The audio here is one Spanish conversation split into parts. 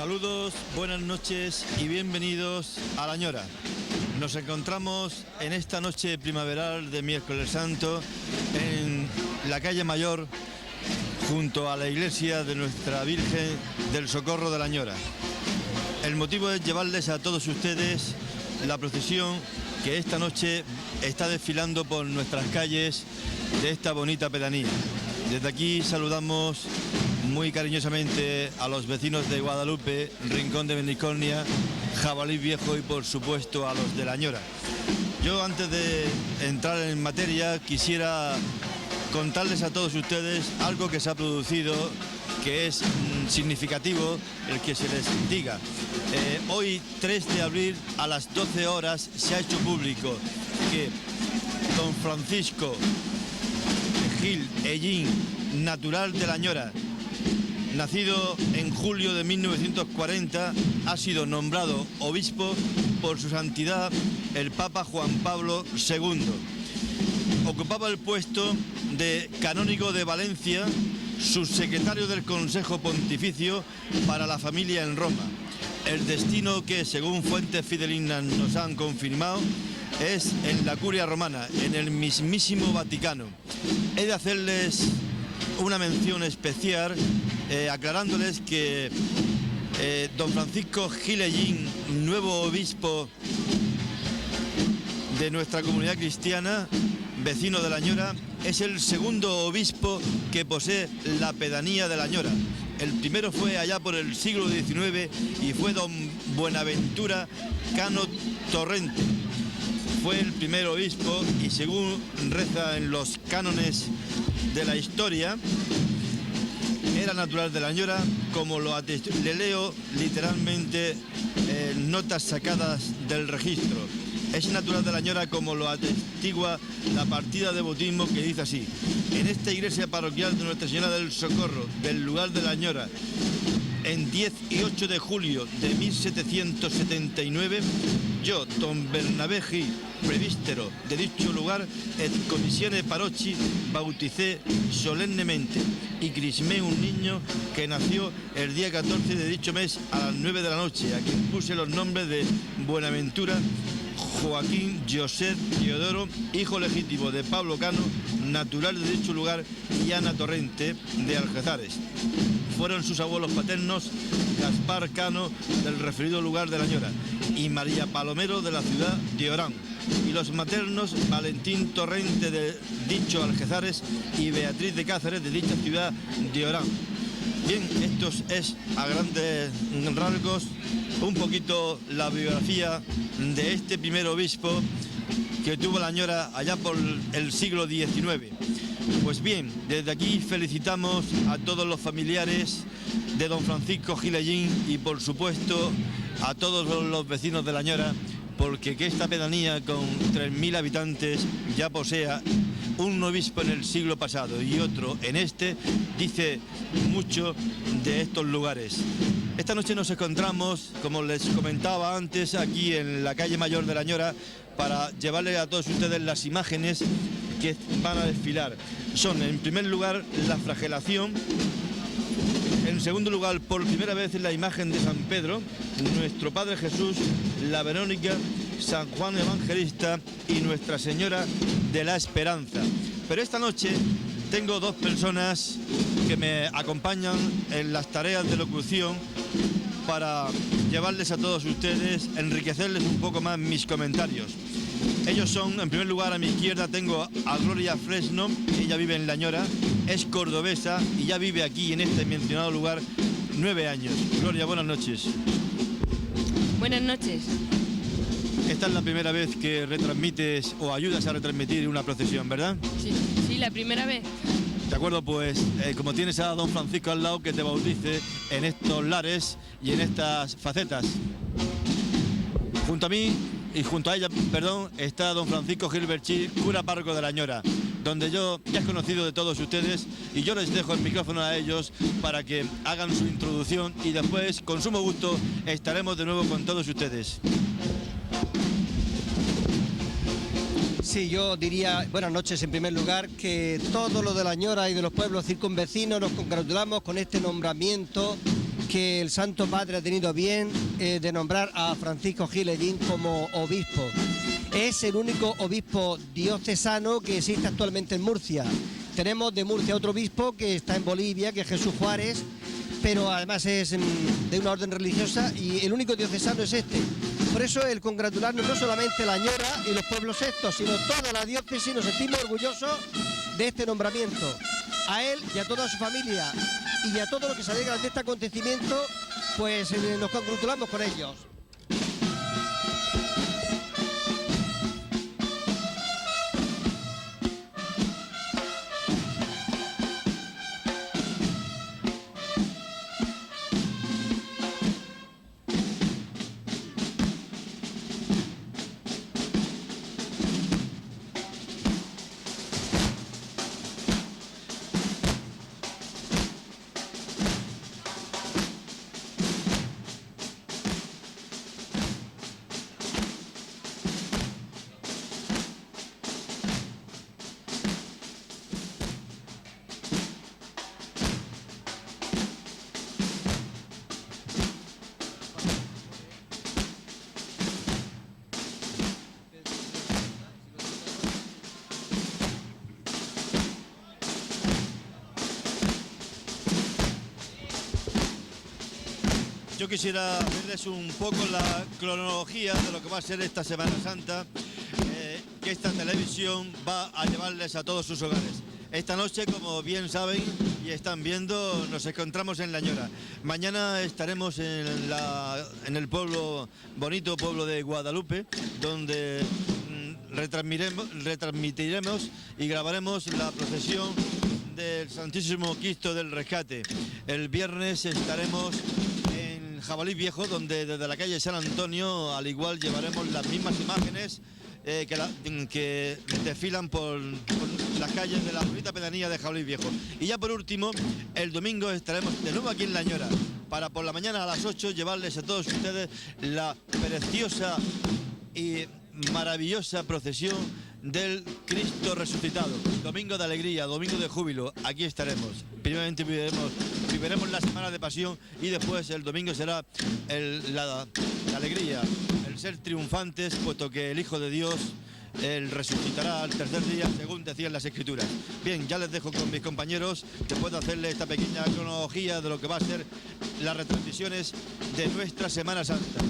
Saludos, buenas noches y bienvenidos a La Ñora. Nos encontramos en esta noche primaveral de Miércoles Santo en la calle Mayor, junto a la iglesia de Nuestra Virgen del Socorro de La Ñora. El motivo es llevarles a todos ustedes la procesión que esta noche está desfilando por nuestras calles de esta bonita pedanía. Desde aquí saludamos muy cariñosamente a los vecinos de Guadalupe, Rincón de Benicornia, Jabalí Viejo y por supuesto a los de La Ñora. Yo, antes de entrar en materia, quisiera contarles a todos ustedes algo que se ha producido, que es significativo el que se les diga. Hoy, 3 de abril, a las 12 horas, se ha hecho público que don Francisco Gil Ellín, natural de La Ñora, nacido en julio de 1940, ha sido nombrado obispo por su santidad el Papa Juan Pablo II. Ocupaba el puesto de canónigo de Valencia, subsecretario del Consejo Pontificio para la Familia en Roma. El destino que, según fuentes fidelignas nos han confirmado, es en la Curia Romana, en el mismísimo Vaticano. He de hacerles una mención especial, aclarándoles que don Francisco Gil Ellín, nuevo obispo de nuestra comunidad cristiana, vecino de La Ñora, es el segundo obispo que posee la pedanía de La Ñora. El primero fue allá por el siglo XIX y fue don Buenaventura Cano Torrente. Fue el primer obispo y, según reza en los cánones de la historia, era natural de La Ñora, como le leo literalmente notas sacadas del registro. Es natural de La Ñora, como lo atestigua la partida de bautismo, que dice así: en esta iglesia parroquial de Nuestra Señora del Socorro, del lugar de La Ñora, en 10 y 8 de julio de 1779, yo, don Bernabé Gil, prevístero de dicho lugar, et commissione parochi, bauticé solemnemente y crismé un niño que nació el día 14 de dicho mes a las 9 de la noche, a quien puse los nombres de Buenaventura Joaquín José Teodoro, hijo legítimo de Pablo Cano, natural de dicho lugar, y Ana Torrente de Algezares. Fueron sus abuelos paternos Gaspar Cano, del referido lugar de La Ñora, y María Palomero, de la ciudad de Orán, y los maternos Valentín Torrente, de dicho Algezares, y Beatriz de Cáceres, de dicha ciudad de Orán. Bien, esto es a grandes rasgos un poquito la biografía de este primer obispo que tuvo La Ñora allá por el siglo XIX. Pues bien, desde aquí felicitamos a todos los familiares de don Francisco Gil Ellín y, por supuesto, a todos los vecinos de La Ñora, porque que esta pedanía con 3.000 habitantes ya posea un obispo en el siglo pasado y otro en este, dice mucho de estos lugares. Esta noche nos encontramos, como les comentaba antes, aquí en la calle Mayor de La Ñora, para llevarles a todos ustedes las imágenes que van a desfilar. Son, en primer lugar, la flagelación. En segundo lugar, por primera vez, la imagen de San Pedro, nuestro Padre Jesús, la Verónica, San Juan Evangelista y Nuestra Señora de la Esperanza. Pero esta noche tengo dos personas que me acompañan en las tareas de locución para llevarles a todos ustedes, enriquecerles un poco más mis comentarios. Ellos son, en primer lugar, a mi izquierda tengo a Gloria Fresno, ella vive en La Ñora, es cordobesa y ya vive aquí en este mencionado lugar 9 años. Gloria, buenas noches. Buenas noches. Esta es la primera vez que retransmites o ayudas a retransmitir una procesión, ¿verdad? Sí, la primera vez. De acuerdo, pues como tienes a don Francisco al lado, que te bautice en estos lares y en estas facetas. Junto a mí y junto a ella, perdón, está don Francisco Gilberchí, cura párroco de La Ñora, donde yo ya es conocido de todos ustedes y yo les dejo el micrófono a ellos para que hagan su introducción y después, con sumo gusto, estaremos de nuevo con todos ustedes. Sí, yo diría, buenas noches en primer lugar, que todo lo de La Ñora y de los pueblos circunvecinos nos congratulamos con este nombramiento que el Santo Padre ha tenido bien de nombrar a Francisco Gil como obispo. Es el único obispo diocesano que existe actualmente en Murcia. Tenemos de Murcia otro obispo que está en Bolivia, que es Jesús Juárez, pero además es de una orden religiosa, y el único diocesano es este. Por eso el congratularnos no solamente la Ñora y los pueblos estos, sino toda la diócesis, nos sentimos orgullosos de este nombramiento. A él y a toda su familia y a todos los que se alegran de este acontecimiento, pues nos congratulamos con ellos. Yo quisiera verles un poco la cronología de lo que va a ser esta Semana Santa, que esta televisión va a llevarles a todos sus hogares. Esta noche, como bien saben y están viendo, nos encontramos en La Ñora. Mañana estaremos en el bonito pueblo de Guadalupe, donde retransmitiremos y grabaremos la procesión del Santísimo Cristo del Rescate. El viernes estaremos en Jabalí Viejo, donde desde la calle San Antonio, al igual, llevaremos las mismas imágenes que desfilan por las calles de la bonita pedanía de Jabalí Viejo. Y ya por último, el domingo estaremos de nuevo aquí en La Ñora, para por la mañana a las 8 llevarles a todos ustedes la preciosa y maravillosa procesión del Cristo resucitado. Domingo de alegría, domingo de júbilo, aquí estaremos. Primeramente viviremos la semana de pasión, y después el domingo será la alegría, el ser triunfantes, puesto que el Hijo de Dios, él resucitará al tercer día, según decían las Escrituras. Bien, ya les dejo con mis compañeros, después de hacerles esta pequeña cronología de lo que va a ser las retransmisiones de nuestra Semana Santa.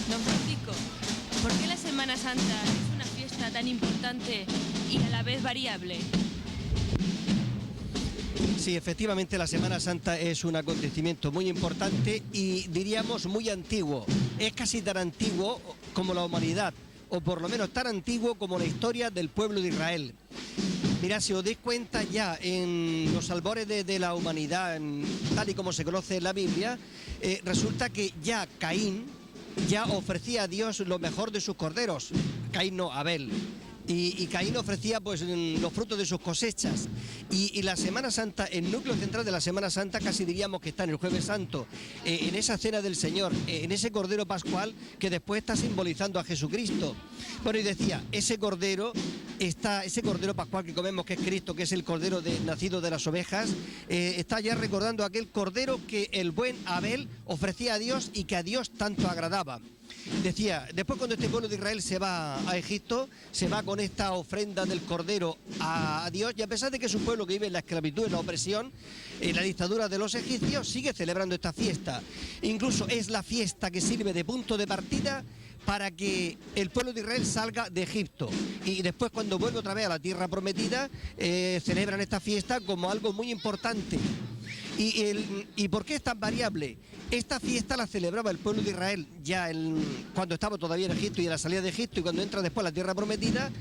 Don Francisco, ¿por qué la Semana Santa es una fiesta tan importante y a la vez variable? Sí, efectivamente la Semana Santa es un acontecimiento muy importante y diríamos muy antiguo. Es casi tan antiguo como la humanidad, o por lo menos tan antiguo como la historia del pueblo de Israel. Mirad, si os dais cuenta, ya en los albores de la humanidad, tal y como se conoce en la Biblia, resulta que ya Caín ya ofrecía a Dios lo mejor de sus corderos. Caín no, Abel. Y Caín ofrecía pues los frutos de sus cosechas. Y la Semana Santa, el núcleo central de la Semana Santa, casi diríamos que está en el Jueves Santo, en esa cena del Señor, en ese Cordero Pascual que después está simbolizando a Jesucristo. Bueno, y decía, ese Cordero Pascual que comemos, que es Cristo, que es el Cordero nacido de las ovejas, está ya recordando aquel Cordero que el buen Abel ofrecía a Dios y que a Dios tanto agradaba. Decía, después cuando este pueblo de Israel se va a Egipto, se va con esta ofrenda del Cordero a Dios, y a pesar de que es un pueblo que vive en la esclavitud, en la opresión, en la dictadura de los egipcios, sigue celebrando esta fiesta. Incluso es la fiesta que sirve de punto de partida para que el pueblo de Israel salga de Egipto. Y después, cuando vuelve otra vez a la tierra prometida, celebran esta fiesta como algo muy importante. ¿Y por qué es tan variable? Esta fiesta la celebraba el pueblo de Israel ya cuando estaba todavía en Egipto y en la salida de Egipto, y cuando entra después a la tierra prometida,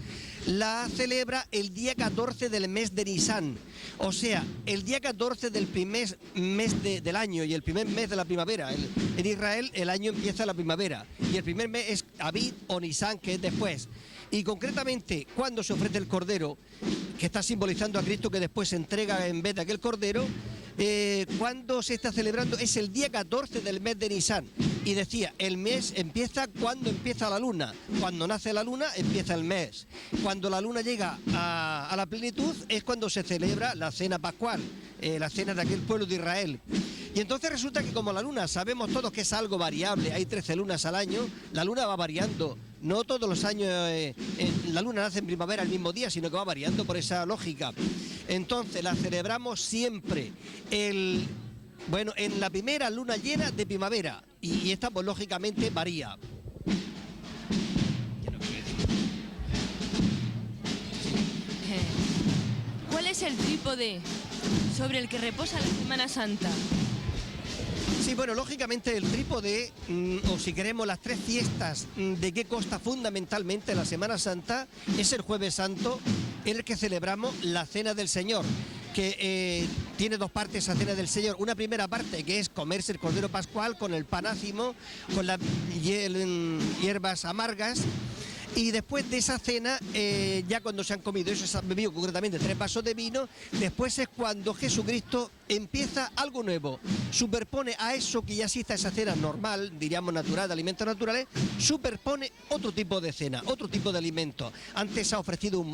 la celebra el día 14 del mes de Nisán. O sea, el día 14 del primer mes del año y el primer mes de la primavera. En Israel el año empieza la primavera y el primer mes es Abib o Nisán, que es después. Y concretamente, cuando se ofrece el cordero, que está simbolizando a Cristo que después se entrega en vez de aquel cordero, cuando se está celebrando es el día 14 del mes de Nisán. Y decía, el mes empieza cuando empieza la luna. Cuando nace la luna empieza el mes. Cuando la luna llega a la plenitud es cuando se celebra la cena pascual, la cena de aquel pueblo de Israel. Y entonces resulta que como la luna sabemos todos que es algo variable, hay 13 lunas al año, la luna va variando. No todos los años la luna nace en primavera el mismo día, sino que va variando por esa lógica. Entonces la celebramos siempre en la primera luna llena de primavera. Y esta pues lógicamente varía. ¿Cuál es el trípode sobre el que reposa la Semana Santa? Sí, bueno, lógicamente el trípode, o si queremos las tres fiestas de que consta fundamentalmente la Semana Santa, es el Jueves Santo, en el que celebramos la Cena del Señor, que tiene dos partes la Cena del Señor. Una primera parte que es comerse el Cordero Pascual con el pan ácimo, con las hierbas amargas. Y después de esa cena, ya cuando se han comido eso, se han bebido concretamente 3 vasos de vino, después es cuando Jesucristo empieza algo nuevo, superpone a eso que ya existe, esa cena normal, diríamos natural, de alimentos naturales, superpone otro tipo de cena, otro tipo de alimento. Antes ha ofrecido,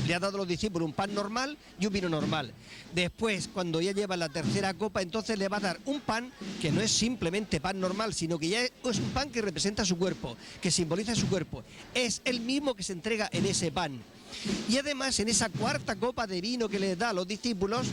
le ha dado a los discípulos un pan normal y un vino normal. Después, cuando ya lleva la tercera copa, entonces le va a dar un pan que no es simplemente pan normal, sino que ya es un pan que representa su cuerpo, que simboliza su cuerpo. Es el mismo que se entrega en ese pan. Y además en esa cuarta copa de vino que les da a los discípulos,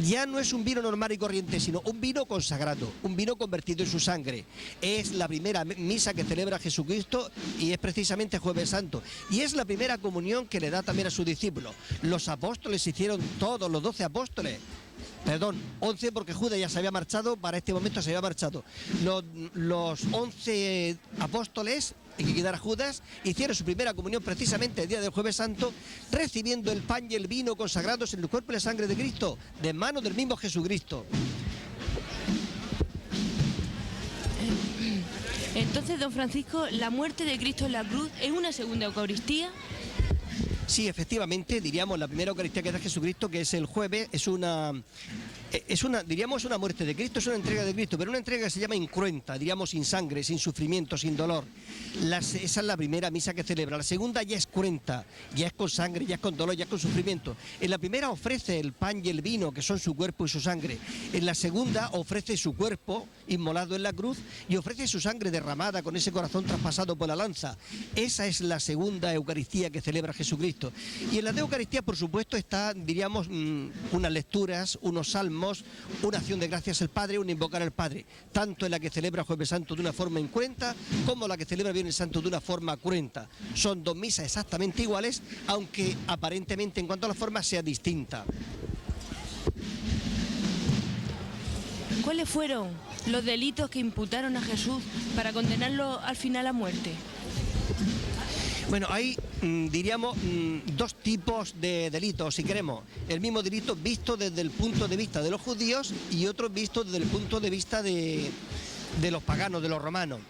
ya no es un vino normal y corriente, sino un vino consagrado, un vino convertido en su sangre. Es la primera misa que celebra Jesucristo y es precisamente Jueves Santo. Y es la primera comunión que le da también a sus discípulos. Los apóstoles hicieron todos, los 12 apóstoles. Perdón, 11 porque Judas ya se había marchado, para este momento se había marchado. Los 11 apóstoles, en que quedara Judas, hicieron su primera comunión precisamente el día del Jueves Santo, recibiendo el pan y el vino consagrados en el cuerpo y la sangre de Cristo, de manos del mismo Jesucristo. Entonces, don Francisco, ¿la muerte de Cristo en la cruz es una segunda Eucaristía? Sí, efectivamente, diríamos la primera Eucaristía que da Jesucristo, que es el jueves, es una muerte de Cristo, es una entrega de Cristo, pero una entrega que se llama incruenta, diríamos sin sangre, sin sufrimiento, sin dolor. Esa es la primera misa que celebra. La segunda ya es cruenta, ya es con sangre, ya es con dolor, ya es con sufrimiento. En la primera ofrece el pan y el vino, que son su cuerpo y su sangre. En la segunda ofrece su cuerpo inmolado en la cruz y ofrece su sangre derramada con ese corazón traspasado por la lanza. Esa es la segunda Eucaristía que celebra Jesucristo. Y en la de Eucaristía, por supuesto, está, diríamos, unas lecturas, unos salmos, una acción de gracias al Padre, un invocar al Padre, tanto en la que celebra Jueves Santo de una forma incruenta, como la que celebra Viernes Santo de una forma cruenta. Son dos misas exactamente iguales, aunque aparentemente en cuanto a la forma sea distinta. ¿Cuáles fueron los delitos que imputaron a Jesús para condenarlo al final a muerte? Bueno, hay, diríamos, dos tipos de delitos, si queremos. El mismo delito visto desde el punto de vista de los judíos y otro visto desde el punto de vista de los paganos, de los romanos.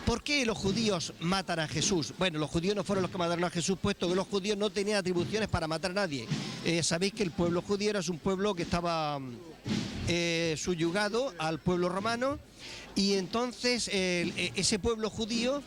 ¿Por qué los judíos matan a Jesús? Bueno, los judíos no fueron los que mataron a Jesús, puesto que los judíos no tenían atribuciones para matar a nadie. Sabéis que el pueblo judío era un pueblo que estaba subyugado al pueblo romano, y entonces ese pueblo judío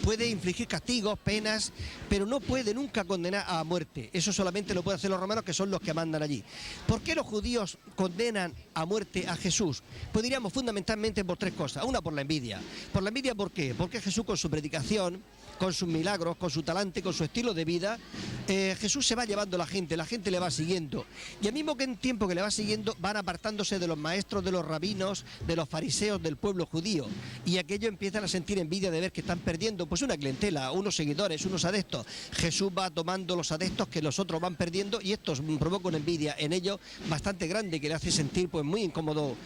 puede infligir castigos, penas, pero no puede nunca condenar a muerte. Eso solamente lo pueden hacer los romanos, que son los que mandan allí. ¿Por qué los judíos condenan a muerte a Jesús? Pues diríamos fundamentalmente por tres cosas. Una, por la envidia. ¿Por la envidia por qué? Porque Jesús con su predicación con sus milagros, con su talante, con su estilo de vida, Jesús se va llevando a la gente le va siguiendo. Y al mismo tiempo que le va siguiendo, van apartándose de los maestros, de los rabinos, de los fariseos del pueblo judío. Y aquellos empiezan a sentir envidia de ver que están perdiendo pues una clientela, unos seguidores, unos adeptos. Jesús va tomando los adeptos que los otros van perdiendo y esto provoca una envidia en ellos bastante grande que le hace sentir pues muy incómodo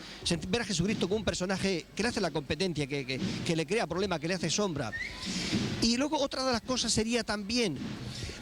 ver a Jesucristo como un personaje que le hace la competencia, que le crea problemas, que le hace sombra. Y luego otra de las cosas sería también,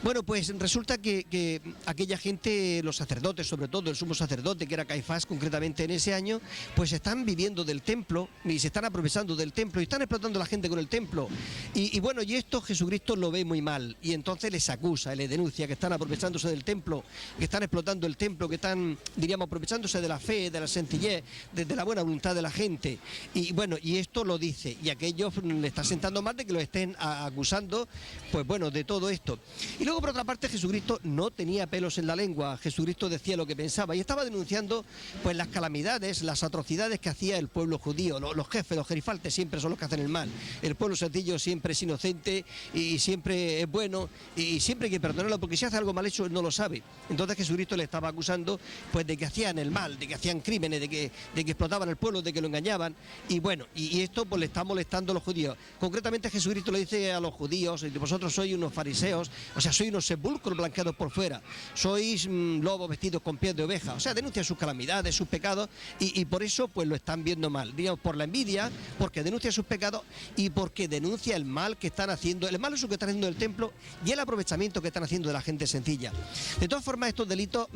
bueno, pues resulta que aquella gente, los sacerdotes, sobre todo el sumo sacerdote, que era Caifás concretamente en ese año, pues están viviendo del templo y se están aprovechando del templo y están explotando a la gente con el templo. Y bueno, y esto Jesucristo lo ve muy mal y entonces les acusa, les denuncia que están aprovechándose del templo, que están explotando el templo, que están, diríamos, aprovechándose de la fe, de la sencillez, de la buena voluntad de la gente. Y bueno, y esto lo dice, y aquellos le está sentando mal de que lo estén acusando, pues bueno, de todo esto. Y luego, por otra parte, Jesucristo no tenía pelos en la lengua. Jesucristo decía lo que pensaba y estaba denunciando pues las calamidades, las atrocidades que hacía el pueblo judío. Los jefes, los gerifaltes siempre son los que hacen el mal. El pueblo sencillo siempre es inocente y siempre es bueno y siempre hay que perdonarlo porque si hace algo mal hecho no lo sabe. Entonces Jesucristo le estaba acusando pues de que hacían el mal, de que hacían crímenes, de que explotaban el pueblo, de que lo engañaban. Y bueno, y esto pues le está molestando a los judíos. Concretamente Jesucristo le dice a los judíos: vosotros sois unos fariseos, o sea, sois unos sepulcros blanqueados por fuera, sois lobos vestidos con piel de oveja. O sea, denuncia sus calamidades, sus pecados y por eso pues lo están viendo mal, digamos, por la envidia, porque denuncia sus pecados y porque denuncia el mal que están haciendo, el mal uso que están haciendo del templo y el aprovechamiento que están haciendo de la gente sencilla. De todas formas, estos delitos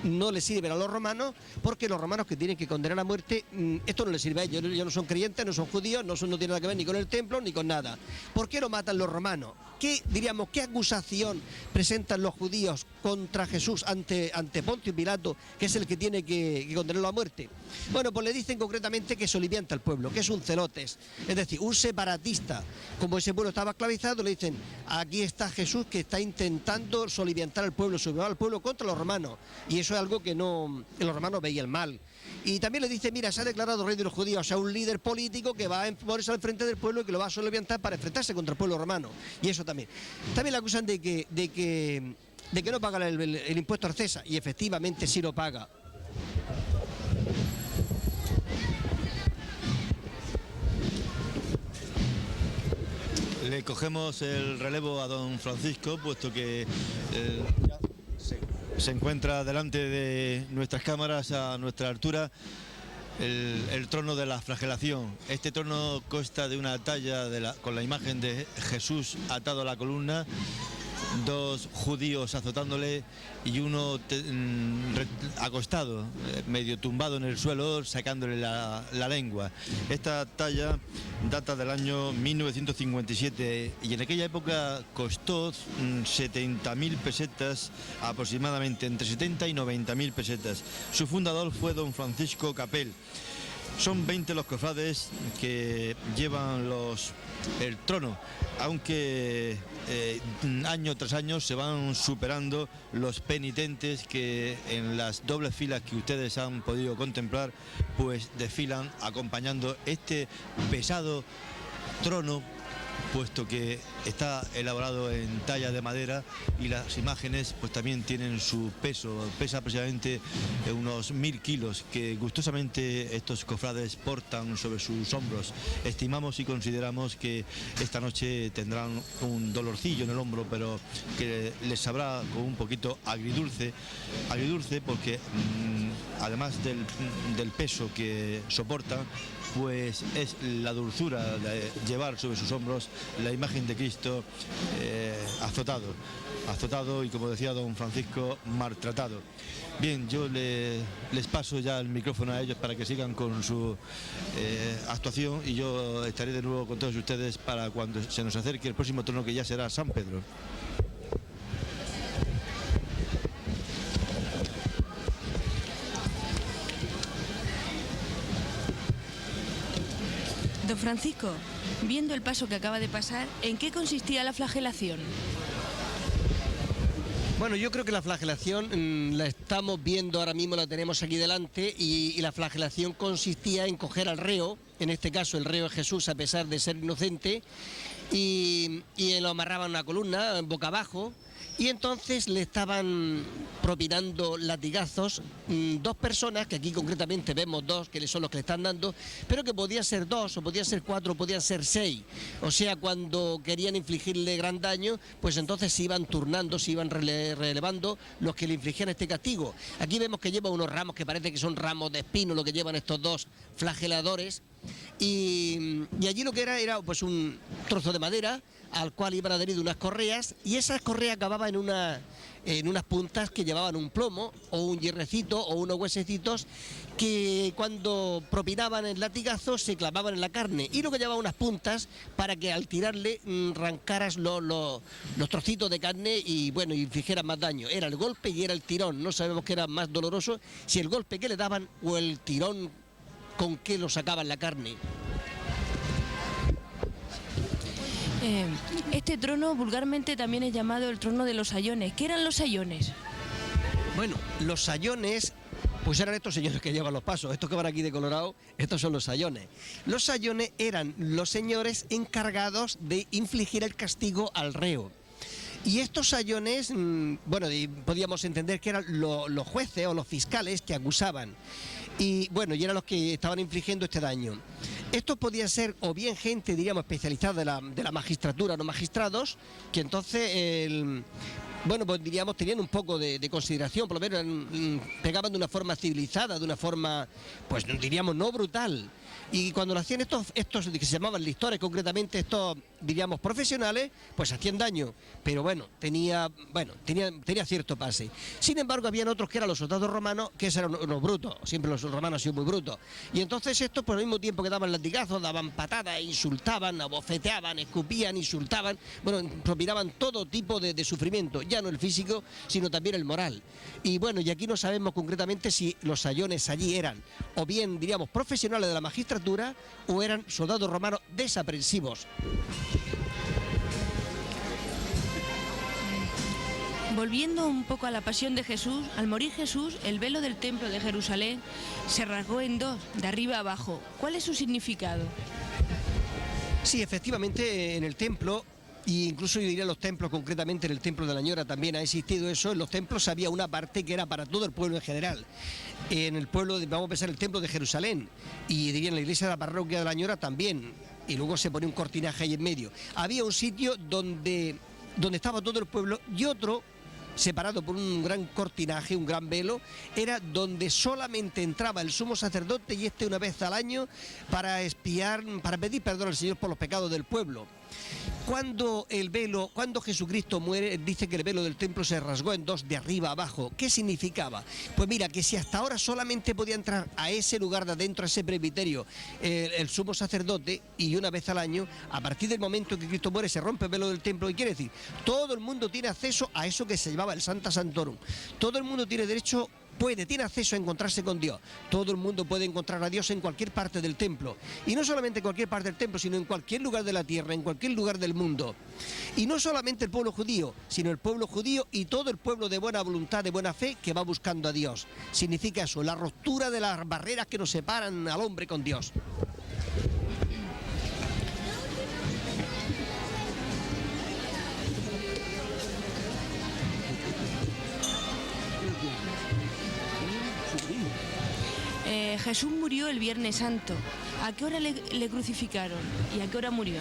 no les sirven a los romanos, porque los romanos que tienen que condenar a muerte, esto no les sirve a ellos. Ellos no son creyentes, no son judíos, no tienen nada que ver ni con el templo ni con nada. ¿Por qué lo matan los romanos? ¿Qué acusación presentan los judíos contra Jesús ante Poncio Pilato, que es el que tiene que condenarlo a muerte? Bueno, pues le dicen concretamente que solivianta al pueblo, que es un celotes, es decir, un separatista. Como ese pueblo estaba esclavizado, le dicen: aquí está Jesús que está intentando soliviantar al pueblo, sublevar al pueblo contra los romanos. Y eso es algo que los romanos veían mal. Y también le dice: mira, se ha declarado rey de los judíos, o sea, un líder político que va a ponerse al frente del pueblo y que lo va a soliviantar para enfrentarse contra el pueblo romano. Y eso también. También le acusan de que no paga el impuesto al César, y efectivamente sí lo paga. Le cogemos el relevo a don Francisco, puesto que se encuentra delante de nuestras cámaras, a nuestra altura, el trono de la flagelación. Este trono consta de una talla con la imagen de Jesús atado a la columna, dos judíos azotándole y uno acostado, medio tumbado en el suelo, sacándole la lengua. Esta talla data del año 1957 y en aquella época costó 70.000 pesetas aproximadamente, entre 70 y 90.000 pesetas. Su fundador fue don Francisco Capel. Son 20 los cofrades que llevan el trono, aunque año tras año se van superando los penitentes que en las dobles filas que ustedes han podido contemplar, pues desfilan acompañando este pesado trono, puesto que está elaborado en talla de madera y las imágenes pues también tienen su peso, pesa aproximadamente unos 1000 kilos que gustosamente estos cofrades portan sobre sus hombros. Estimamos y consideramos que esta noche tendrán un dolorcillo en el hombro, pero que les sabrá con un poquito agridulce porque además del peso que soportan, pues es la dulzura de llevar sobre sus hombros la imagen de Cristo azotado y, como decía don Francisco, maltratado. Bien, yo les paso ya el micrófono a ellos para que sigan con su actuación y yo estaré de nuevo con todos ustedes para cuando se nos acerque el próximo trono, que ya será San Pedro. Don Francisco, viendo el paso que acaba de pasar, ¿en qué consistía la flagelación? Bueno, yo creo que la flagelación la estamos viendo ahora mismo, la tenemos aquí delante, y la flagelación consistía en coger al reo, en este caso el reo es Jesús a pesar de ser inocente, y lo amarraban a una columna boca abajo, y entonces le estaban propinando latigazos dos personas, que aquí concretamente vemos dos, que son los que le están dando, pero que podían ser dos, o podían ser cuatro, o podían ser seis. O sea, cuando querían infligirle gran daño, pues entonces se iban turnando, se iban relevando los que le infligían este castigo. Aquí vemos que lleva unos ramos que parece que son ramos de espino, lo que llevan estos dos flageladores, y allí lo que era pues un trozo de madera al cual iban adheridas unas correas, y esas correas acababan en unas puntas que llevaban un plomo o un hierrecito o unos huesecitos que cuando propinaban el latigazo se clavaban en la carne, y luego llevaba unas puntas para que al tirarle arrancaras los trocitos de carne y bueno, infligieran más daño. Era el golpe y era el tirón. No sabemos qué era más doloroso, si el golpe que le daban o el tirón con que lo sacaban la carne. Este trono vulgarmente también es llamado el trono de los sayones. ¿Qué eran los sayones? Bueno, los sayones, pues eran estos señores que llevan los pasos. Estos que van aquí de Colorado, estos son los sayones. Los sayones eran los señores encargados de infligir el castigo al reo. Y estos sayones, bueno, podíamos entender que eran los jueces o los fiscales que acusaban. Y bueno, y eran los que estaban infligiendo este daño. Estos podían ser o bien gente, diríamos, especializada de la magistratura, no magistrados, que entonces, bueno, pues diríamos, tenían un poco de consideración, por lo menos pegaban de una forma civilizada, de una forma, pues diríamos, no brutal. Y cuando lo hacían estos que se llamaban lictores, concretamente estos, diríamos, profesionales, pues hacían daño. Pero bueno, tenía cierto pase. Sin embargo, habían otros que eran los soldados romanos, que eran unos brutos. Siempre los romanos han sido muy brutos. Y entonces estos, por el mismo tiempo que daban latigazos, daban patadas, insultaban, abofeteaban, escupían, insultaban. Bueno, propinaban todo tipo de sufrimiento, ya no el físico, sino también el moral. Y bueno, y aquí no sabemos concretamente si los sayones allí eran, o bien, diríamos, profesionales de la magistratura, o eran soldados romanos desaprensivos. Volviendo un poco a la pasión de Jesús, al morir Jesús, el velo del templo de Jerusalén se rasgó en dos, de arriba a abajo. ¿Cuál es su significado? Sí, efectivamente, en el templo, e incluso yo diría en los templos, concretamente en el templo de la Ñora también ha existido eso. En los templos había una parte que era para todo el pueblo en general. En el pueblo, vamos a pensar, el templo de Jerusalén, y diría en la iglesia de la parroquia de la Ñora también, y luego se ponía un cortinaje ahí en medio. Había un sitio donde estaba todo el pueblo, y otro separado por un gran cortinaje, un gran velo, era donde solamente entraba el sumo sacerdote, y una vez al año, para espiar, para pedir perdón al Señor por los pecados del pueblo. Cuando Jesucristo muere, dice que el velo del templo se rasgó en dos, de arriba a abajo. ¿Qué significaba? Pues mira, que si hasta ahora solamente podía entrar a ese lugar de adentro, a ese presbiterio, el sumo sacerdote, y una vez al año, a partir del momento en que Cristo muere, se rompe el velo del templo, y quiere decir, todo el mundo tiene acceso a eso que se llamaba el Sancta Sanctorum. Todo el mundo tiene derecho, tiene acceso a encontrarse con Dios. Todo el mundo puede encontrar a Dios en cualquier parte del templo. Y no solamente en cualquier parte del templo, sino en cualquier lugar de la tierra, en cualquier lugar del mundo. Y no solamente el pueblo judío, sino el pueblo judío y todo el pueblo de buena voluntad, de buena fe, que va buscando a Dios. Significa eso, la ruptura de las barreras que nos separan al hombre con Dios. Jesús murió el Viernes Santo. ¿A qué hora le crucificaron y a qué hora murió?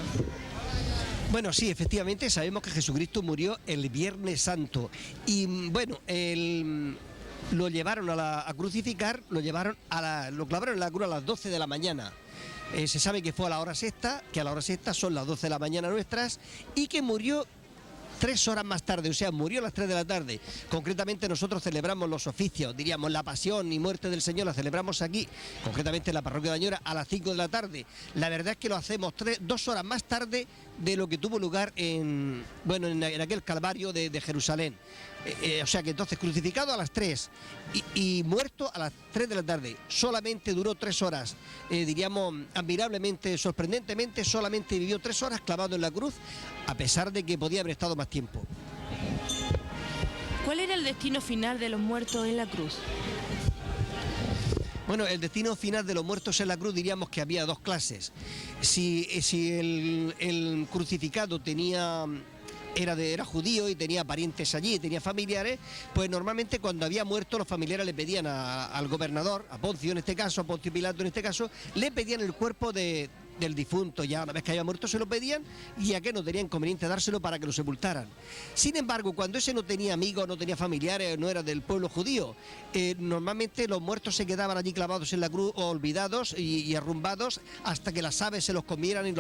Bueno, sí, efectivamente sabemos que Jesucristo murió el Viernes Santo. Y bueno, lo llevaron a crucificar, lo clavaron en la cruz a las 12 de la mañana. Se sabe que fue a la hora sexta, que a la hora sexta son las 12 de la mañana nuestras, y que murió 3 horas más tarde, o sea, murió a las 3 de la tarde. Concretamente nosotros celebramos los oficios, diríamos la pasión y muerte del Señor, la celebramos aquí, concretamente en la parroquia de Añora, a las 5 de la tarde. La verdad es que lo hacemos 2 horas más tarde de lo que tuvo lugar en aquel Calvario de Jerusalén. O sea que entonces crucificado a las 3 y muerto a las 3 de la tarde. Solamente duró 3 horas. Diríamos, admirablemente, sorprendentemente, solamente vivió 3 horas clavado en la cruz, a pesar de que podía haber estado más tiempo. ¿Cuál era el destino final de los muertos en la cruz? Bueno, el destino final de los muertos en la cruz diríamos que había dos clases. Si el crucificado era judío y tenía parientes allí, tenía familiares, pues normalmente cuando había muerto los familiares le pedían al gobernador, a Poncio en este caso, a Poncio Pilato en este caso, le pedían el cuerpo del difunto, ya una vez que había muerto se lo pedían, y a que no tenía inconveniente dárselo para que lo sepultaran. Sin embargo, cuando ese no tenía amigos, no tenía familiares, no era del pueblo judío, normalmente los muertos se quedaban allí clavados en la cruz, olvidados y arrumbados, hasta que las aves se los comieran y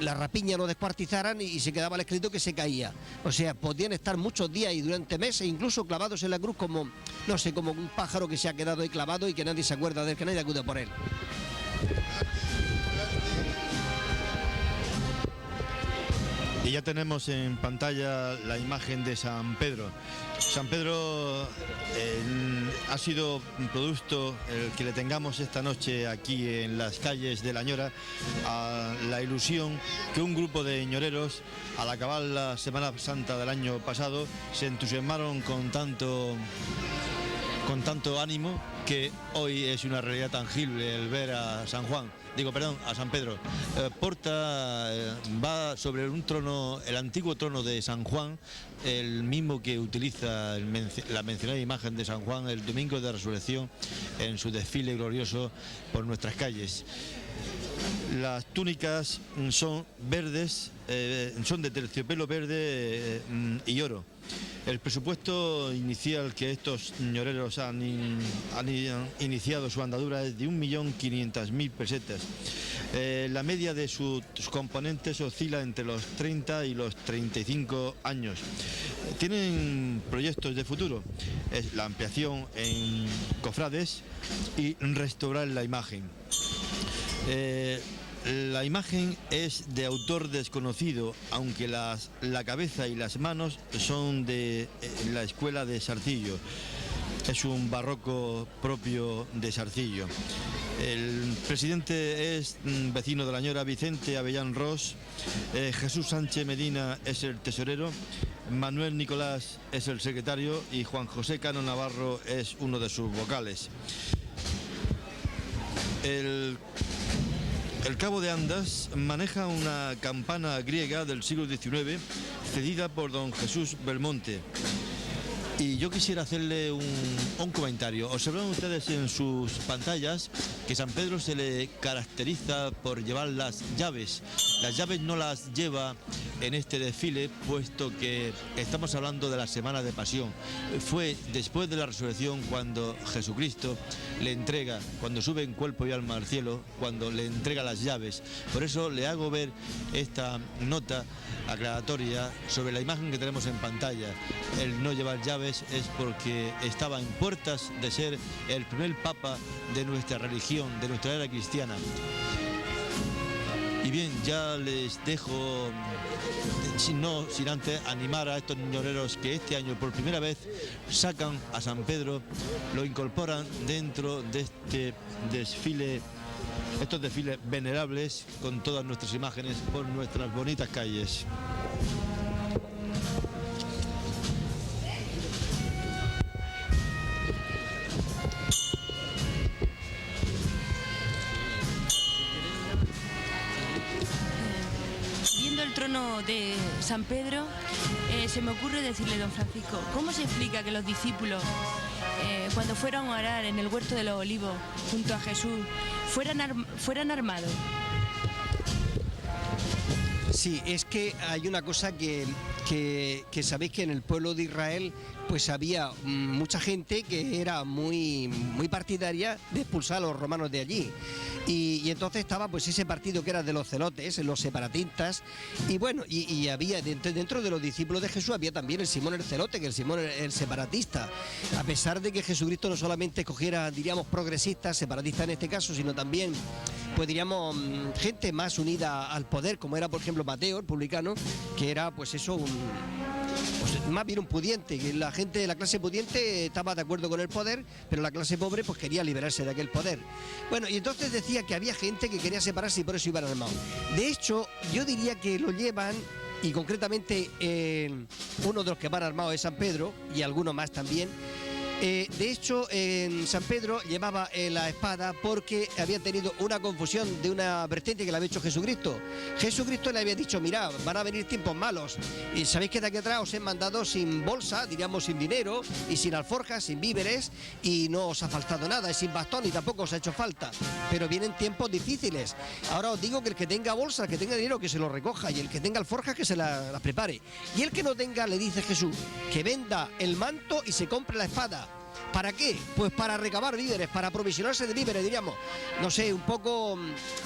la rapiña los descuartizaran, y se quedaba el escrito que se caía. O sea, podían estar muchos días y durante meses incluso clavados en la cruz como, no sé, como un pájaro que se ha quedado ahí clavado y que nadie se acuerda de él, que nadie acude por él. Y ya tenemos en pantalla la imagen de San Pedro. San Pedro ha sido un producto el que le tengamos esta noche aquí en las calles de La Ñora, a la ilusión que un grupo de ñoreros, al acabar la Semana Santa del año pasado, se entusiasmaron con tanto ánimo, que hoy es una realidad tangible el ver a San Pedro. Va sobre un trono, el antiguo trono de San Juan, el mismo que utiliza la mencionada imagen de San Juan el domingo de Resurrección en su desfile glorioso por nuestras calles. Las túnicas son verdes, son de terciopelo verde y oro. El presupuesto inicial que estos ñoreros han iniciado su andadura es de 1.500.000 pesetas. La media de sus componentes oscila entre los 30 y los 35 años. Tienen proyectos de futuro, es la ampliación en cofrades y restaurar la imagen. La imagen es de autor desconocido, aunque la cabeza y las manos son de la escuela de Sarcillo. Es un barroco propio de Sarcillo. El presidente es vecino de La Ñora, Vicente Avellán Ros. Jesús Sánchez Medina es el tesorero. Manuel Nicolás es el secretario y Juan José Cano Navarro es uno de sus vocales. El Cabo de Andas maneja una campana griega del siglo XIX cedida por don Jesús Belmonte. Y yo quisiera hacerle un comentario. Observan ustedes en sus pantallas que San Pedro se le caracteriza por llevar las llaves. Las llaves no las lleva en este desfile, puesto que estamos hablando de la Semana de Pasión. Fue después de la resurrección cuando Jesucristo le entrega, cuando sube en cuerpo y alma al cielo, cuando le entrega las llaves. Por eso le hago ver esta nota aclaratoria sobre la imagen que tenemos en pantalla. El no llevar llaves es porque estaba en puertas de ser el primer papa de nuestra religión, de nuestra era cristiana. Y bien, ya les dejo, sin antes animar a estos ñoreros que este año por primera vez sacan a San Pedro, lo incorporan dentro de este desfile, estos desfiles venerables con todas nuestras imágenes por nuestras bonitas calles. De San Pedro, se me ocurre decirle, don Francisco, ¿cómo se explica que los discípulos, cuando fueron a orar en el huerto de los Olivos junto a Jesús, fueran armados? Sí, es que hay una cosa que sabéis que en el pueblo de Israel pues había mucha gente que era muy partidaria de expulsar a los romanos de allí. Y entonces estaba pues ese partido que era de los celotes, los separatistas, y bueno, y había dentro de los discípulos de Jesús había también el Simón el celote, que el Simón el separatista, a pesar de que Jesucristo no solamente escogiera, diríamos, progresistas, separatistas en este caso, sino también, pues diríamos, gente más unida al poder, como era por ejemplo Mateo, el publicano, que era pues eso, más bien un pudiente, que la gente de la clase pudiente estaba de acuerdo con el poder, pero la clase pobre pues quería liberarse de aquel poder. Bueno, y entonces decía que había gente que quería separarse y por eso iban armados. De hecho, yo diría que lo llevan, y concretamente uno de los que van armados es San Pedro, y algunos más también, De hecho, en San Pedro llevaba la espada porque había tenido una confusión de una vertiente que le había hecho Jesucristo. Jesucristo le había dicho, mirad, van a venir tiempos malos y sabéis que de aquí atrás os he mandado sin bolsa, diríamos sin dinero y sin alforjas, sin víveres, y no os ha faltado nada, y sin bastón y tampoco os ha hecho falta, pero vienen tiempos difíciles. Ahora os digo que el que tenga bolsa, el que tenga dinero, que se lo recoja, y el que tenga alforjas, que se las prepare, y el que no tenga, le dice Jesús, que venda el manto y se compre la espada. ¿Para qué? Pues para recabar víveres, para aprovisionarse de víveres, diríamos. No sé, un poco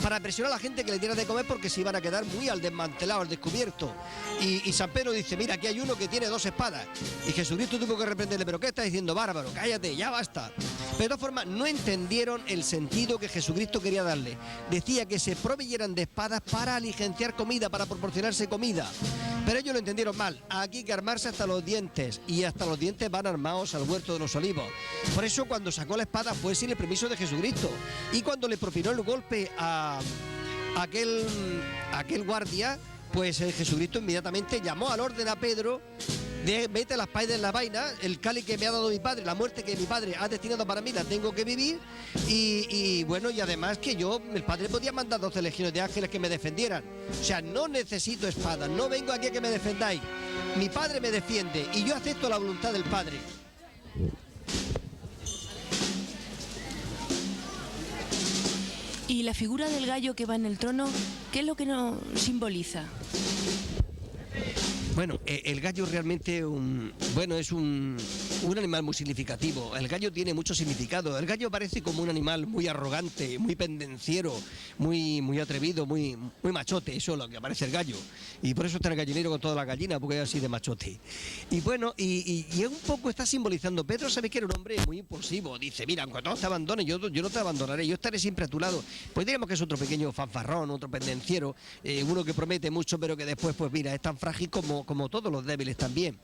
para presionar a la gente que le diera de comer, porque se iban a quedar muy al desmantelado, al descubierto. Y San Pedro dice, mira, aquí hay uno que tiene 2 espadas. Y Jesucristo tuvo que reprenderle, pero ¿qué estás diciendo, bárbaro? Cállate, ya basta. Pero de todas formas, no entendieron el sentido que Jesucristo quería darle. Decía que se proveyeran de espadas para aligenciar comida, para proporcionarse comida. Pero ellos lo entendieron mal. Aquí hay que armarse hasta los dientes, y hasta los dientes van armados al huerto de los olivos. Por eso cuando sacó la espada fue sin el permiso de Jesucristo. Y cuando le propinó el golpe a aquel guardia, pues Jesucristo inmediatamente llamó al orden a Pedro de vete a las paredes en la vaina, el cáliz que me ha dado mi padre, la muerte que mi padre ha destinado para mí, la tengo que vivir. Y bueno, y además que el padre podía mandar 12 legiones de ángeles que me defendieran. O sea, no necesito espada, no vengo aquí a que me defendáis. Mi padre me defiende y yo acepto la voluntad del padre. Y la figura del gallo que va en el trono, ¿qué es lo que nos simboliza? Bueno, el gallo realmente es un animal muy significativo. El gallo tiene mucho significado. El gallo parece como un animal muy arrogante, muy pendenciero, muy atrevido, muy machote. Eso es lo que parece el gallo. Y por eso está el gallinero con toda la gallina, porque es así de machote. Y bueno, y un poco está simbolizando. Pedro sabe que era un hombre muy impulsivo. Dice, mira, aunque todos te abandonen, yo no te abandonaré, yo estaré siempre a tu lado. Pues diríamos que es otro pequeño fanfarrón, otro pendenciero, uno que promete mucho, pero que después, pues mira, es tan frágil como todos los débiles también.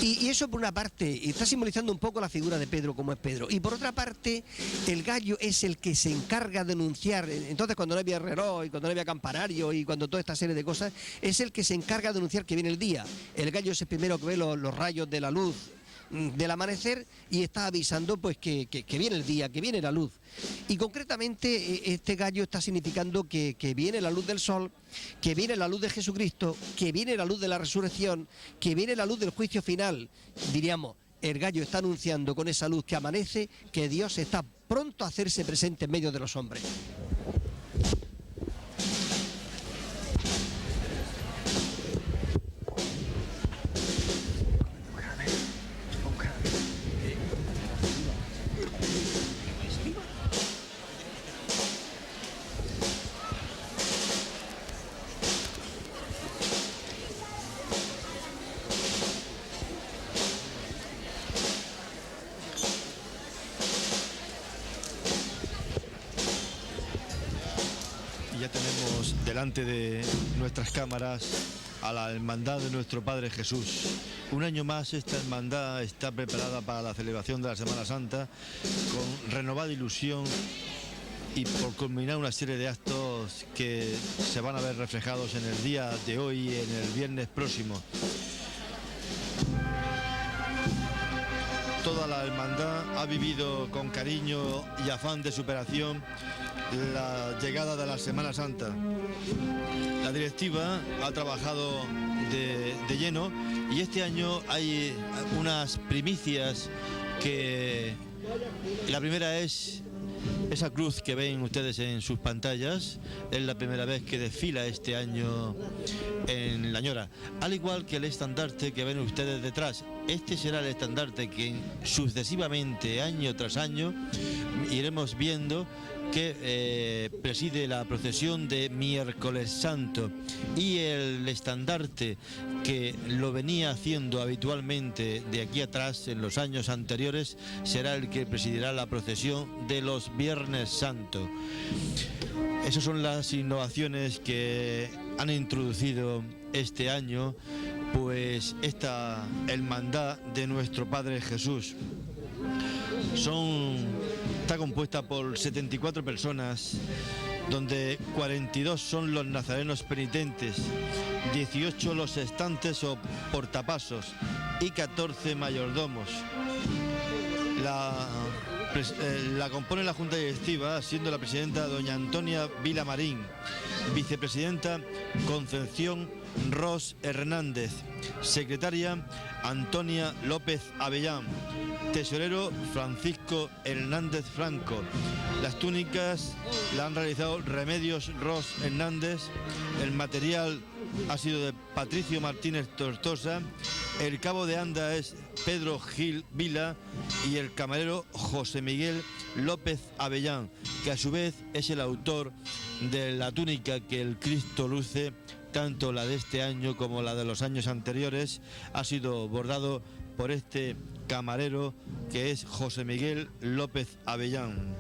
Y eso por una parte está simbolizando un poco la figura de Pedro, como es Pedro. Y por otra parte, el gallo es el que se encarga de anunciar. Entonces, cuando no había reloj y cuando no había campanario y cuando toda esta serie de cosas, es el que se encarga de anunciar que viene el día. El gallo es el primero que ve los rayos de la luz del amanecer y está avisando pues que viene el día, que viene la luz. Y concretamente este gallo está significando que viene la luz del sol, que viene la luz de Jesucristo, que viene la luz de la resurrección, que viene la luz del juicio final. Diríamos, el gallo está anunciando con esa luz que amanece que Dios está pronto a hacerse presente en medio de los hombres. Ya tenemos delante de nuestras cámaras a la hermandad de nuestro Padre Jesús. Un año más esta hermandad está preparada para la celebración de la Semana Santa con renovada ilusión y por culminar una serie de actos que se van a ver reflejados en el día de hoy y en el viernes próximo. Toda la hermandad ha vivido con cariño y afán de superación la llegada de la Semana Santa. La directiva ha trabajado de lleno y este año hay unas primicias que la primera es esa cruz que ven ustedes en sus pantallas. Es la primera vez que desfila este año en La Ñora, al igual que el estandarte que ven ustedes detrás. Este será el estandarte que sucesivamente, año tras año, iremos viendo que preside la procesión de Miércoles Santo, y el estandarte que lo venía haciendo habitualmente de aquí atrás en los años anteriores será el que presidirá la procesión de los Viernes Santo. Esas son las innovaciones que han introducido este año pues esta hermandad de nuestro Padre Jesús. Está compuesta por 74 personas, donde 42 son los nazarenos penitentes, 18 los estantes o portapasos y 14 mayordomos. La compone la Junta Directiva, siendo la presidenta doña Antonia Vilamarín, vicepresidenta Concepción Ros Hernández, secretaria Antonia López Avellán, tesorero Francisco Hernández Franco. Las túnicas la han realizado Remedios Ros Hernández, el material ha sido de Patricio Martínez Tortosa, el cabo de anda es Pedro Gil Vila y el camarero José Miguel López Avellán, que a su vez es el autor de la túnica que el Cristo luce, tanto la de este año como la de los años anteriores, ha sido bordado por este camarero que es José Miguel López Avellán.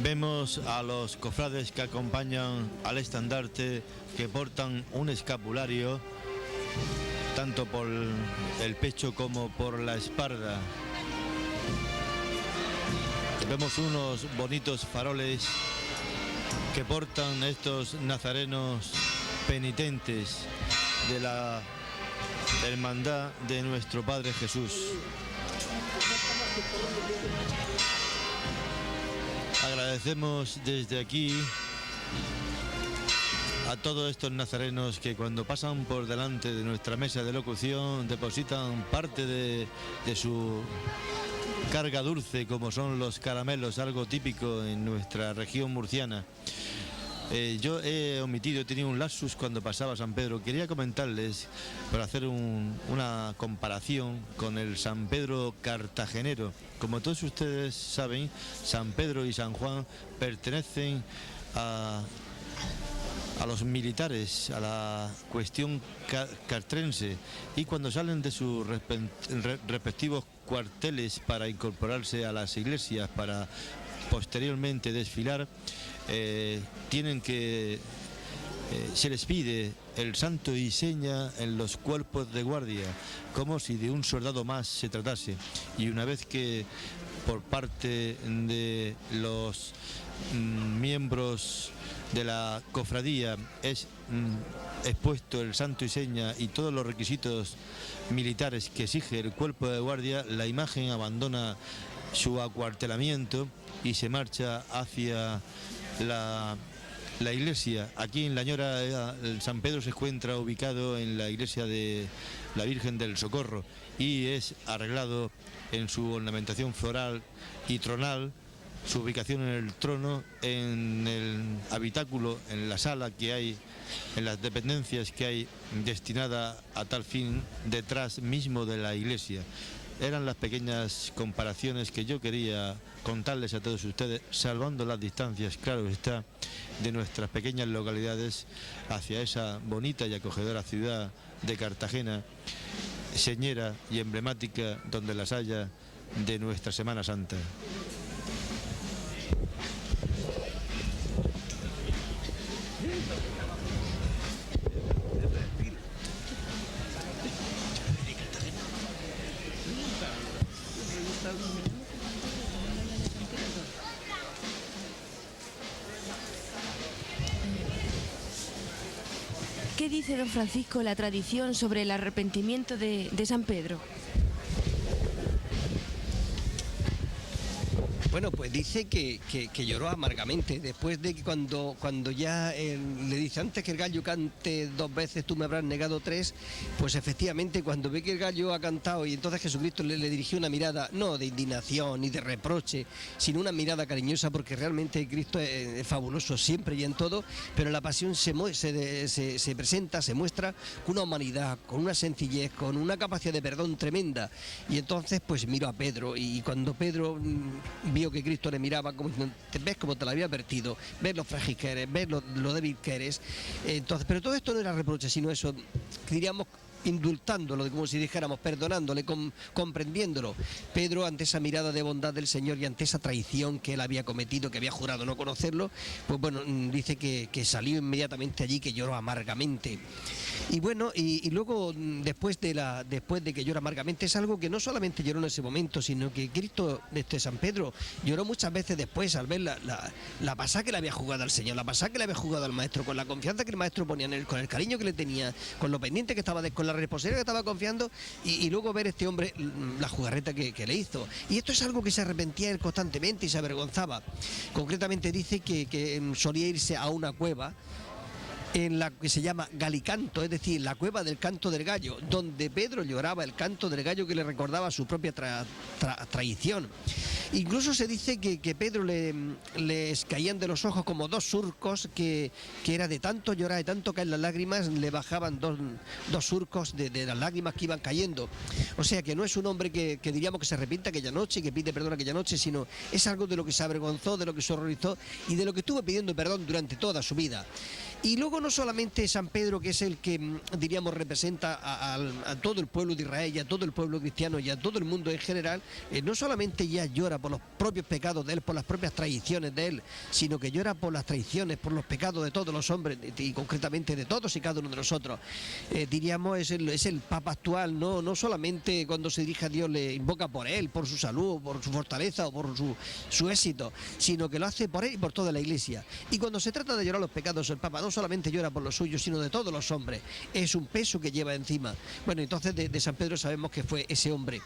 Vemos a los cofrades que acompañan al estandarte, que portan un escapulario tanto por el pecho como por la espalda. Vemos unos bonitos faroles que portan estos nazarenos penitentes de la Hermandad de nuestro Padre Jesús. Agradecemos desde aquí a todos estos nazarenos que cuando pasan por delante de nuestra mesa de locución depositan parte de su carga dulce, como son los caramelos, algo típico en nuestra región murciana. Yo he tenido un lapsus cuando pasaba San Pedro. Quería comentarles, para hacer una comparación con el San Pedro cartagenero. Como todos ustedes saben, San Pedro y San Juan pertenecen a los militares, a la cuestión castrense, y cuando salen de sus respectivos cuarteles para incorporarse a las iglesias, para posteriormente desfilar, se les pide el santo y seña en los cuerpos de guardia, como si de un soldado más se tratase. Y una vez que por parte de los miembros de la cofradía es expuesto el santo y seña y todos los requisitos militares que exige el cuerpo de guardia, la imagen abandona su acuartelamiento y se marcha hacia la iglesia. Aquí en La Ñora, el San Pedro se encuentra ubicado en la iglesia de la Virgen del Socorro y es arreglado en su ornamentación floral y tronal, su ubicación en el trono, en el habitáculo, en la sala que hay, en las dependencias que hay destinada a tal fin detrás mismo de la iglesia. Eran las pequeñas comparaciones que yo quería contarles a todos ustedes, salvando las distancias, claro está, de nuestras pequeñas localidades hacia esa bonita y acogedora ciudad de Cartagena, señera y emblemática donde las haya de nuestra Semana Santa. ¿Qué dice don Francisco la tradición sobre el arrepentimiento de San Pedro? Bueno, pues dice que lloró amargamente, después de que cuando ya le dice, antes que el gallo cante 2 veces tú me habrás negado 3, pues efectivamente cuando ve que el gallo ha cantado y entonces Jesucristo le dirigió una mirada, no de indignación ni de reproche, sino una mirada cariñosa, porque realmente Cristo es fabuloso siempre y en todo, pero en la pasión se presenta, se muestra con una humanidad, con una sencillez, con una capacidad de perdón tremenda. Y entonces pues miró a Pedro, y cuando Pedro vio que Cristo le miraba, como diciendo, ves como te lo había advertido, ves lo frágil que eres, ves lo débil que eres. Entonces, pero todo esto no era reproche, sino eso, diríamos, indultándolo, como si dijéramos, perdonándole, comprendiéndolo. Pedro, ante esa mirada de bondad del Señor y ante esa traición que él había cometido, que había jurado no conocerlo, pues bueno, dice que salió inmediatamente allí, que lloró amargamente. Y bueno, y luego después de que llora amargamente, es algo que no solamente lloró en ese momento, sino que Cristo, San Pedro, lloró muchas veces después al ver la pasada que le había jugado al Señor, la pasada que le había jugado al Maestro, con la confianza que el Maestro ponía en él, con el cariño que le tenía, con lo pendiente que estaba, con la responsabilidad que estaba confiando, y luego ver este hombre la jugarreta que le hizo. Y esto es algo que se arrepentía él constantemente y se avergonzaba. Concretamente dice que solía irse a una cueva en la que se llama Galicanto, es decir, la cueva del canto del gallo, donde Pedro lloraba el canto del gallo que le recordaba su propia traición. Incluso se dice que Pedro les caían de los ojos como 2 surcos, que era de tanto llorar, de tanto caer las lágrimas, le bajaban dos surcos de las lágrimas que iban cayendo. O sea que no es un hombre que diríamos que se arrepiente aquella noche, que pide perdón aquella noche, sino es algo de lo que se avergonzó, de lo que se horrorizó y de lo que estuvo pidiendo perdón durante toda su vida. Y luego no solamente San Pedro, que es el que, diríamos, representa a todo el pueblo de Israel y a todo el pueblo cristiano y a todo el mundo en general, no solamente ya llora por los propios pecados de él, por las propias traiciones de él, sino que llora por las traiciones, por los pecados de todos los hombres y concretamente de todos y cada uno de nosotros. Diríamos, es el Papa actual, no solamente cuando se dirige a Dios le invoca por él, por su salud, por su fortaleza o por su éxito, sino que lo hace por él y por toda la Iglesia. Y cuando se trata de llorar los pecados, el Papa no solamente llora por los suyos, sino de todos los hombres. Es un peso que lleva encima. Bueno, entonces de San Pedro sabemos que fue ese hombre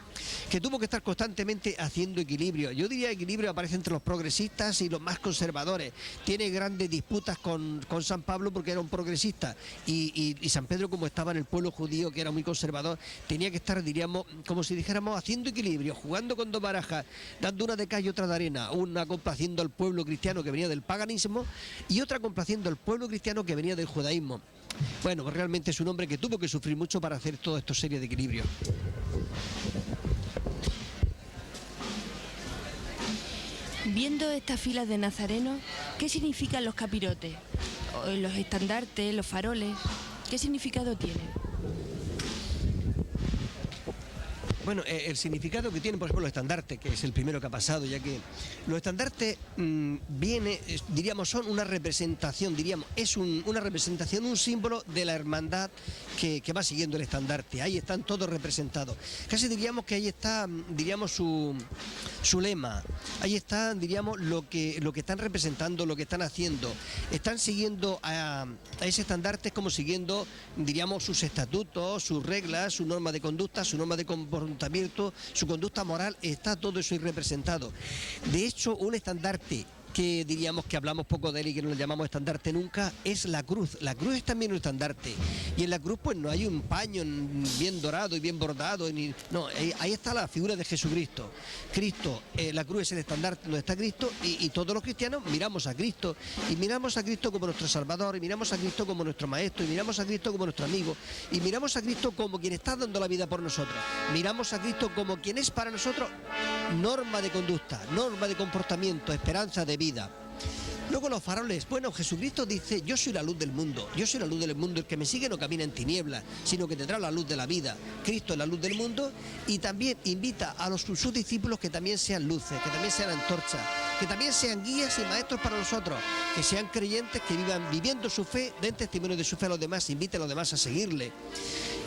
que tuvo que estar constantemente haciendo equilibrio. Yo diría equilibrio aparece entre los progresistas y los más conservadores. Tiene grandes disputas con San Pablo porque era un progresista y San Pedro, como estaba en el pueblo judío, que era muy conservador, tenía que estar, diríamos, como si dijéramos, haciendo equilibrio, jugando con 2 barajas, dando una de cal y otra de arena, una complaciendo al pueblo cristiano que venía del paganismo y otra complaciendo al pueblo cristiano que venía del judaísmo. Bueno, pues realmente es un hombre que tuvo que sufrir mucho para hacer todo esto serie de equilibrio. Viendo estas filas de nazarenos, ¿qué significan los capirotes? Los estandartes, los faroles, ¿qué significado tienen? Bueno, el significado que tienen, por ejemplo, los estandartes, que es el primero que ha pasado, ya que los estandartes diríamos, son una representación, diríamos, es una representación, un símbolo de la hermandad que va siguiendo el estandarte. Ahí están todos representados. Casi diríamos que ahí está, diríamos, su lema. Ahí está, diríamos, lo que están representando, lo que están haciendo. Están siguiendo a ese estandarte, como siguiendo, diríamos, sus estatutos, sus reglas, su norma de conducta, su norma de comportamiento, su conducta moral, está todo eso ahí representado. De hecho, un estandarte que diríamos que hablamos poco de él y que no le llamamos estandarte nunca, es la cruz. La cruz es también un estandarte. Y en la cruz pues no hay un paño bien dorado y bien bordado. No, ahí está la figura de Jesucristo. Cristo, la cruz es el estandarte donde está Cristo y todos los cristianos miramos a Cristo. Y miramos a Cristo como nuestro Salvador, y miramos a Cristo como nuestro Maestro, y miramos a Cristo como nuestro amigo, y miramos a Cristo como quien está dando la vida por nosotros. Miramos a Cristo como quien es para nosotros norma de conducta, norma de comportamiento, esperanza de vida. Luego los faroles. Bueno, Jesucristo dice, yo soy la luz del mundo, yo soy la luz del mundo, el que me sigue no camina en tinieblas, sino que tendrá la luz de la vida. Cristo es la luz del mundo y también invita a sus discípulos que también sean luces, que también sean antorchas, que también sean guías y maestros para nosotros, que sean creyentes, que vivan viviendo su fe, den testimonio de su fe a los demás, inviten a los demás a seguirle.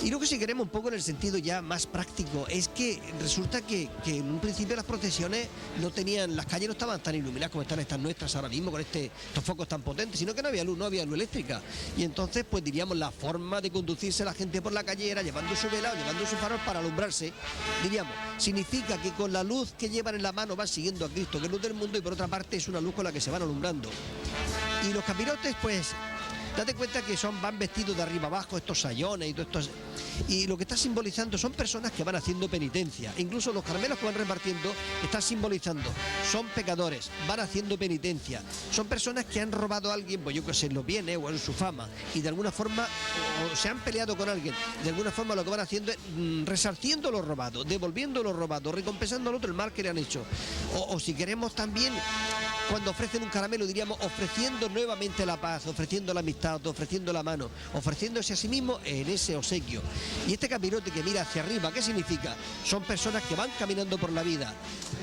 Y luego, si queremos un poco en el sentido ya más práctico, es que resulta que en un principio las procesiones no tenían, las calles no estaban tan iluminadas como están estas nuestras ahora mismo, con estos focos tan potentes, sino que no había luz eléctrica. Y entonces, pues diríamos, la forma de conducirse la gente por la calle era llevando su vela o llevando su farol para alumbrarse. Diríamos, significa que con la luz que llevan en la mano van siguiendo a Cristo, que es luz del mundo, y por otra parte es una luz con la que se van alumbrando. Y los capirotes, pues, date cuenta que van vestidos de arriba abajo, estos sayones y todo esto. Y lo que está simbolizando son personas que van haciendo penitencia. Incluso los caramelos que van repartiendo están simbolizando, son pecadores, van haciendo penitencia. Son personas que han robado a alguien, pues yo que sé, en los bienes o en su fama, y de alguna forma o se han peleado con alguien. De alguna forma lo que van haciendo es resarciendo lo robado, devolviendo lo robado, recompensando al otro el mal que le han hecho. O si queremos también, cuando ofrecen un caramelo, diríamos, ofreciendo nuevamente la paz, ofreciendo la amistad, ofreciendo la mano, ofreciéndose a sí mismo en ese obsequio. Y este capirote que mira hacia arriba, ¿qué significa? Son personas que van caminando por la vida,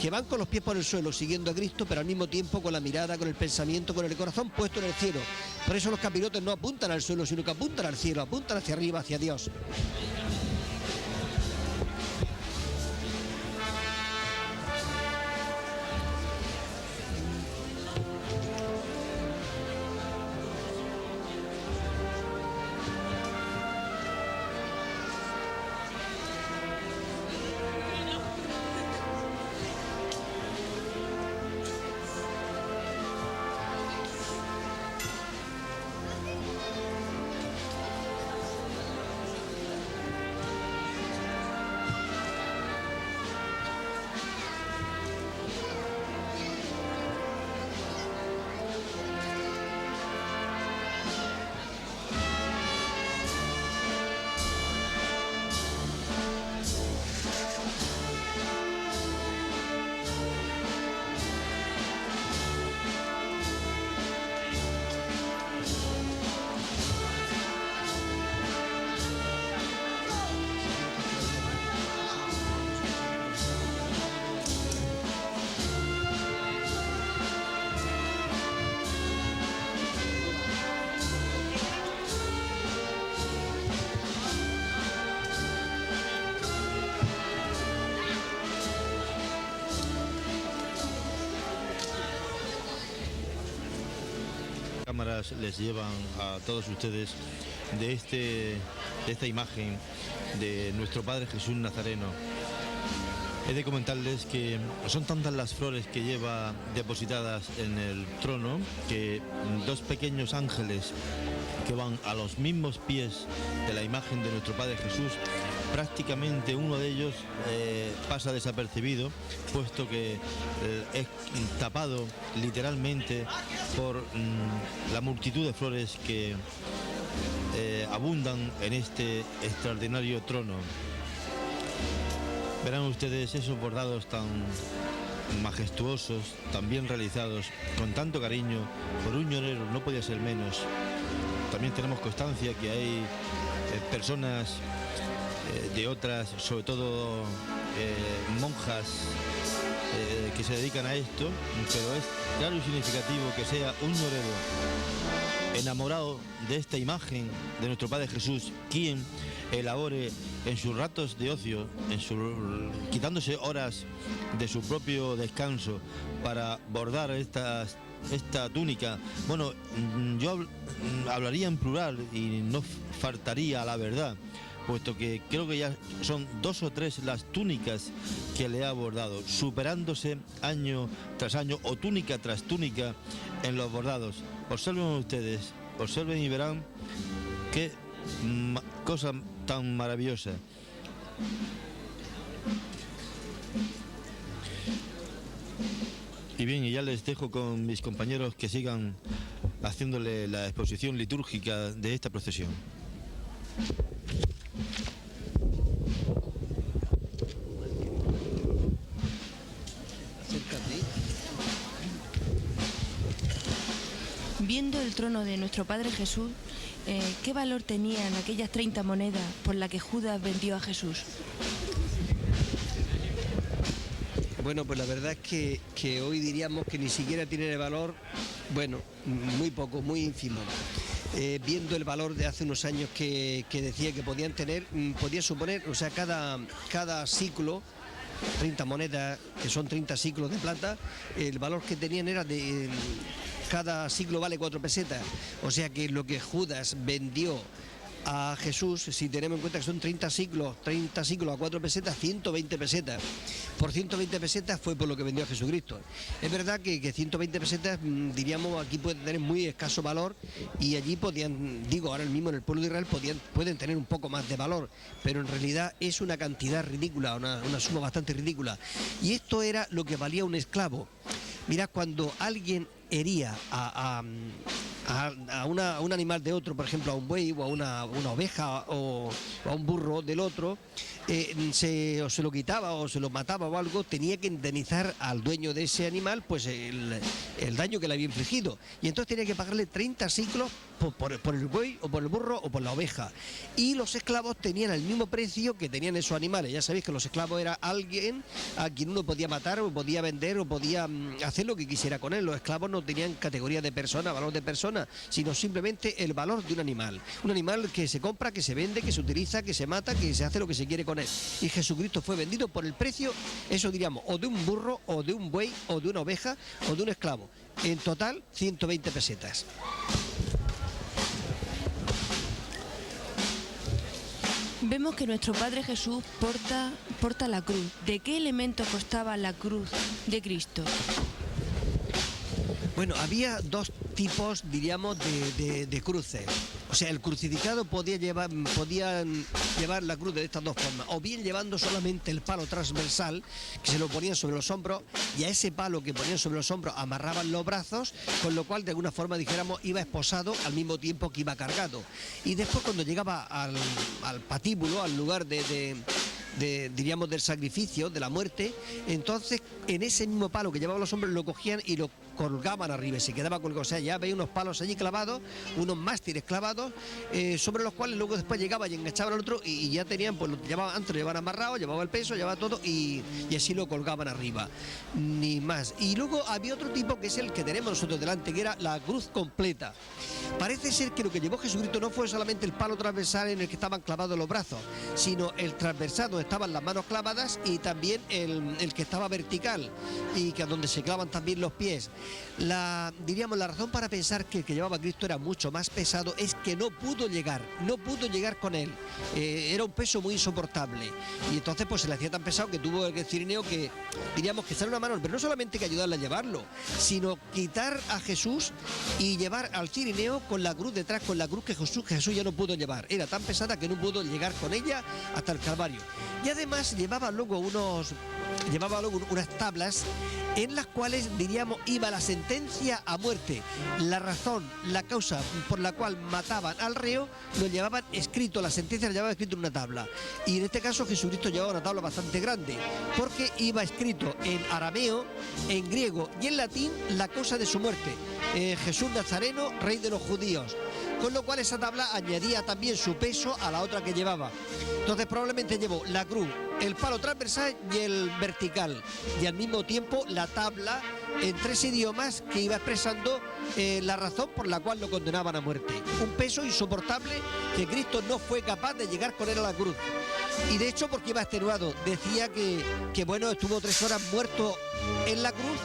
que van con los pies por el suelo siguiendo a Cristo, pero al mismo tiempo con la mirada, con el pensamiento, con el corazón puesto en el cielo. Por eso los capirotes no apuntan al suelo, sino que apuntan al cielo, apuntan hacia arriba, hacia Dios. Cámaras les llevan a todos ustedes de esta imagen de nuestro Padre Jesús Nazareno. He de comentarles que son tantas las flores que lleva depositadas en el trono que dos pequeños ángeles que van a los mismos pies de la imagen de nuestro Padre Jesús, prácticamente uno de ellos pasa desapercibido, puesto que es tapado literalmente por la multitud de flores que abundan en este extraordinario trono. Verán ustedes esos bordados tan majestuosos, tan bien realizados, con tanto cariño, por un llorero no podía ser menos. También tenemos constancia que hay personas de otras, sobre todo monjas que se dedican a esto, pero es claro y significativo que sea un llorero enamorado de esta imagen de nuestro Padre Jesús quien elabore en sus ratos de ocio, quitándose horas de su propio descanso para bordar esta túnica. Bueno, yo hablaría en plural y no faltaría a la verdad, puesto que creo que ya son 2 o 3 las túnicas que le ha bordado, superándose año tras año o túnica tras túnica en los bordados. Observen ustedes, observen y verán qué cosa tan maravillosa. Y bien, y ya les dejo con mis compañeros que sigan haciéndole la exposición litúrgica de esta procesión. Viendo el trono de nuestro Padre Jesús, ¿qué valor tenían aquellas 30 monedas por las que Judas vendió a Jesús? Bueno, pues la verdad es que hoy diríamos que ni siquiera tiene el valor, bueno, muy poco, muy ínfimo. Viendo el valor de hace unos años que decía que podían tener, podía suponer, o sea, cada ciclo, 30 monedas, que son 30 ciclos de plata, el valor que tenían era de... Cada ciclo vale 4 pesetas, o sea que lo que Judas vendió a Jesús, si tenemos en cuenta que son 30 ciclos a 4 pesetas, 120 pesetas. Por 120 pesetas fue por lo que vendió a Jesucristo. Es verdad que 120 pesetas, diríamos, aquí pueden tener muy escaso valor y allí podían, digo, ahora mismo en el pueblo de Israel pueden tener un poco más de valor, pero en realidad es una cantidad ridícula, una suma bastante ridícula. Y esto era lo que valía un esclavo. Mirad, cuando alguien hería a un animal de otro, por ejemplo a un buey o a una oveja o a un burro del otro, o se lo quitaba o se lo mataba o algo, tenía que indemnizar al dueño de ese animal pues el daño que le había infligido, y entonces tenía que pagarle 30 ciclos por el buey o por el burro o por la oveja, y los esclavos tenían el mismo precio que tenían esos animales. Ya sabéis que los esclavos era alguien a quien uno podía matar o podía vender o podía hacer lo que quisiera con él. Los esclavos no tenían categoría de persona, valor de persona, sino simplemente el valor de un animal que se compra, que se vende, que se utiliza, que se mata, que se hace lo que se quiere con él. Y Jesucristo fue vendido por el precio, eso diríamos, o de un burro, o de un buey, o de una oveja, o de un esclavo. En total, 120 pesetas. Vemos que nuestro Padre Jesús porta la cruz. ¿De qué elemento costaba la cruz de Cristo? Bueno, había dos tipos, diríamos, de cruces. O sea, el crucificado podía llevar la cruz de estas dos formas, o bien llevando solamente el palo transversal, que se lo ponían sobre los hombros, y a ese palo que ponían sobre los hombros amarraban los brazos, con lo cual de alguna forma, dijéramos, iba esposado al mismo tiempo que iba cargado. Y después, cuando llegaba al patíbulo, al lugar diríamos, del sacrificio, de la muerte, entonces en ese mismo palo que llevaban los hombres lo cogían y lo colgaban arriba y se quedaba colgado. O sea, ya veía unos palos allí clavados, unos mástiles clavados, sobre los cuales luego después llegaba y enganchaban al otro y ya tenían, pues antes lo llevaban amarrado, llevaba el peso, llevaba todo y así lo colgaban arriba, ni más. Y luego había otro tipo que es el que tenemos nosotros delante, que era la cruz completa. Parece ser que lo que llevó Jesucristo no fue solamente el palo transversal en el que estaban clavados los brazos, sino el transversal donde estaban las manos clavadas y también el que estaba vertical y que donde se clavan también los pies. Diríamos, la razón para pensar que el que llevaba a Cristo era mucho más pesado es que no pudo llegar con él. Era un peso muy insoportable y entonces pues se le hacía tan pesado que tuvo el cirineo que, diríamos, que echarle una mano, pero no solamente que ayudarle a llevarlo, sino quitar a Jesús y llevar al cirineo con la cruz detrás, con la cruz que Jesús ya no pudo llevar. Era tan pesada que no pudo llegar con ella hasta el Calvario. Y además llevaba luego unas tablas en las cuales, diríamos, iba la sentencia a muerte. La razón, la causa por la cual mataban al reo, lo llevaban escrito, la sentencia la llevaba escrito en una tabla. Y en este caso Jesucristo llevaba una tabla bastante grande, porque iba escrito en arameo, en griego y en latín la causa de su muerte. Jesús Nazareno, rey de los judíos. Con lo cual esa tabla añadía también su peso a la otra que llevaba. Entonces probablemente llevó la cruz, el palo transversal y el vertical, y al mismo tiempo la tabla en 3 idiomas que iba expresando la razón por la cual lo condenaban a muerte. Un peso insoportable que Cristo no fue capaz de llegar con él a la cruz. Y de hecho, porque iba extenuado, decía que bueno, estuvo 3 horas muerto en la cruz,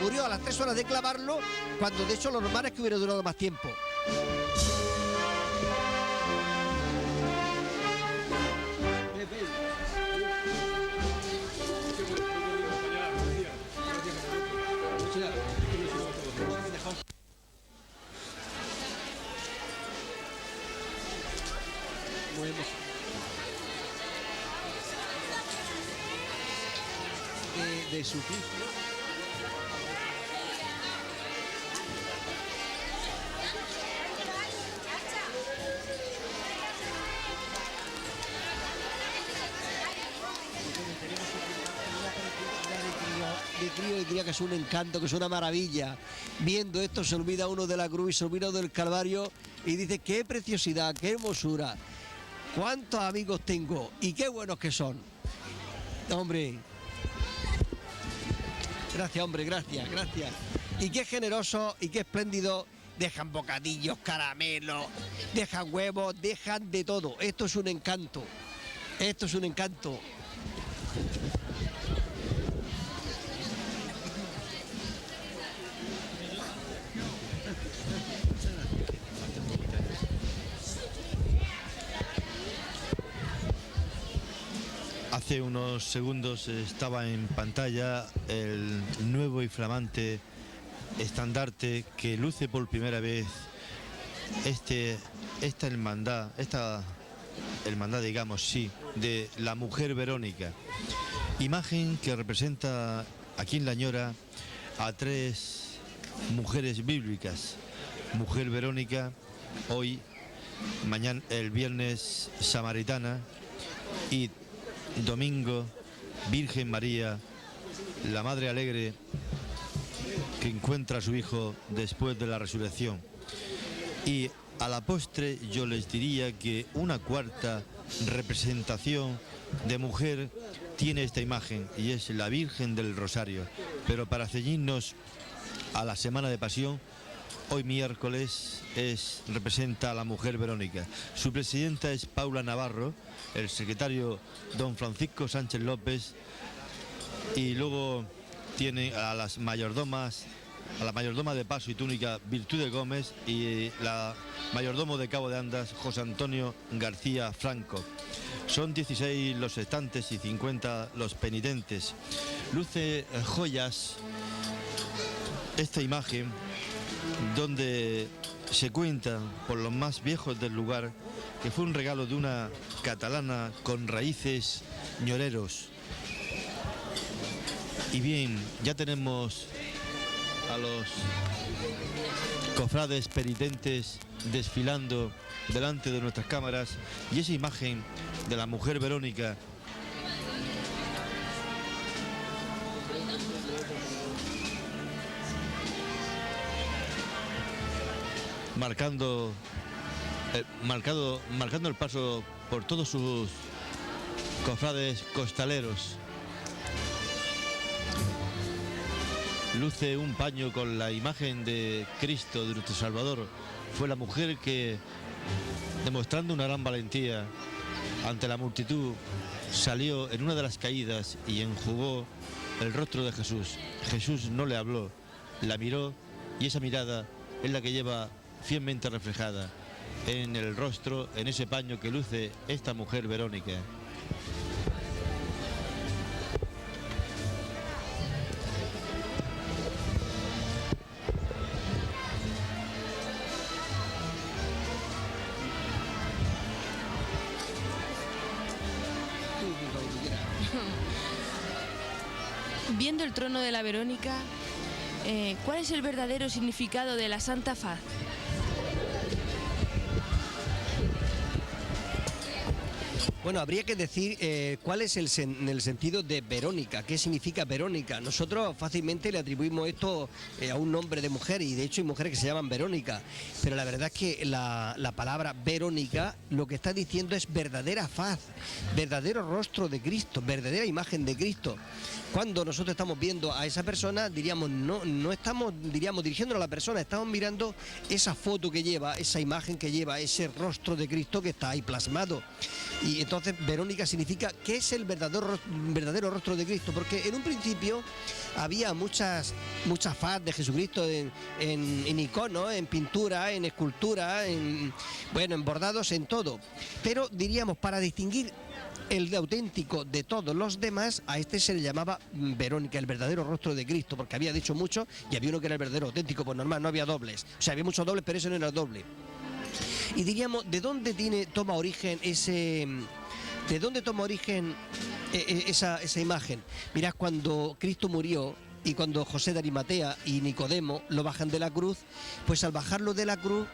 murió a las 3 horas de clavarlo, cuando de hecho lo normal es que hubiera durado más tiempo. De su juicio. De crío que es un encanto, que es una maravilla. Viendo esto se olvida uno de la cruz y se olvida del Calvario y dice: qué preciosidad, qué hermosura, cuántos amigos tengo y qué buenos que son. Hombre, Gracias, hombre, gracias, gracias. Y qué generoso y qué espléndido. Dejan bocadillos, caramelos, dejan huevos, dejan de todo. Esto es un encanto. Esto es un encanto. Hace unos segundos estaba en pantalla el nuevo y flamante estandarte que luce por primera vez esta hermandad, digamos, sí, de la mujer Verónica. Imagen que representa aquí en La Ñora a 3 mujeres bíblicas. Mujer Verónica, hoy, mañana, el viernes Samaritana, y domingo Virgen María, la Madre Alegre, que encuentra a su hijo después de la resurrección. Y a la postre yo les diría que una cuarta representación de mujer tiene esta imagen, y es la Virgen del Rosario. Pero para ceñirnos a la Semana de Pasión, hoy miércoles representa a la mujer Verónica. Su presidenta es Paula Navarro, el secretario don Francisco Sánchez López, y luego tiene a las mayordomas, a la mayordoma de Paso y Túnica Virtudes Gómez, y la mayordomo de Cabo de Andas José Antonio García Franco. Son 16 los estantes y 50 los penitentes. Luce joyas esta imagen, donde se cuenta por los más viejos del lugar que fue un regalo de una catalana con raíces ñoreros. Y bien, ya tenemos a los cofrades penitentes desfilando delante de nuestras cámaras, y esa imagen de la mujer Verónica marcando el paso por todos sus cofrades costaleros. Luce un paño con la imagen de Cristo, de nuestro Salvador. Fue la mujer que, demostrando una gran valentía ante la multitud, salió en una de las caídas y enjugó el rostro de Jesús. Jesús no le habló, la miró, y esa mirada es la que lleva fielmente reflejada en el rostro, en ese paño que luce esta mujer Verónica. Viendo el trono de la Verónica, ¿cuál es el verdadero significado de la Santa Faz? Bueno, habría que decir cuál es el sentido de Verónica, qué significa Verónica. Nosotros fácilmente le atribuimos esto a un nombre de mujer, y de hecho hay mujeres que se llaman Verónica, pero la verdad es que la palabra Verónica lo que está diciendo es verdadera faz, verdadero rostro de Cristo, verdadera imagen de Cristo. Cuando nosotros estamos viendo a esa persona, diríamos, no estamos, dirigiéndonos a la persona, estamos mirando esa foto que lleva, esa imagen que lleva, ese rostro de Cristo que está ahí plasmado. Y entonces Verónica significa que es el verdadero rostro de Cristo, porque en un principio había muchas faz de Jesucristo en iconos, en pintura, en escultura, en bordados, en todo. Pero diríamos, para distinguir el de auténtico de todos los demás, a este se le llamaba Verónica, el verdadero rostro de Cristo, porque había dicho mucho y había uno que era el verdadero auténtico, pues normal, no había dobles. O sea, había muchos dobles, pero ese no era doble. Y diríamos, ¿de dónde toma origen esa imagen? Mirad, cuando Cristo murió y cuando José de Arimatea y Nicodemo lo bajan de la cruz, pues al bajarlo de la cruz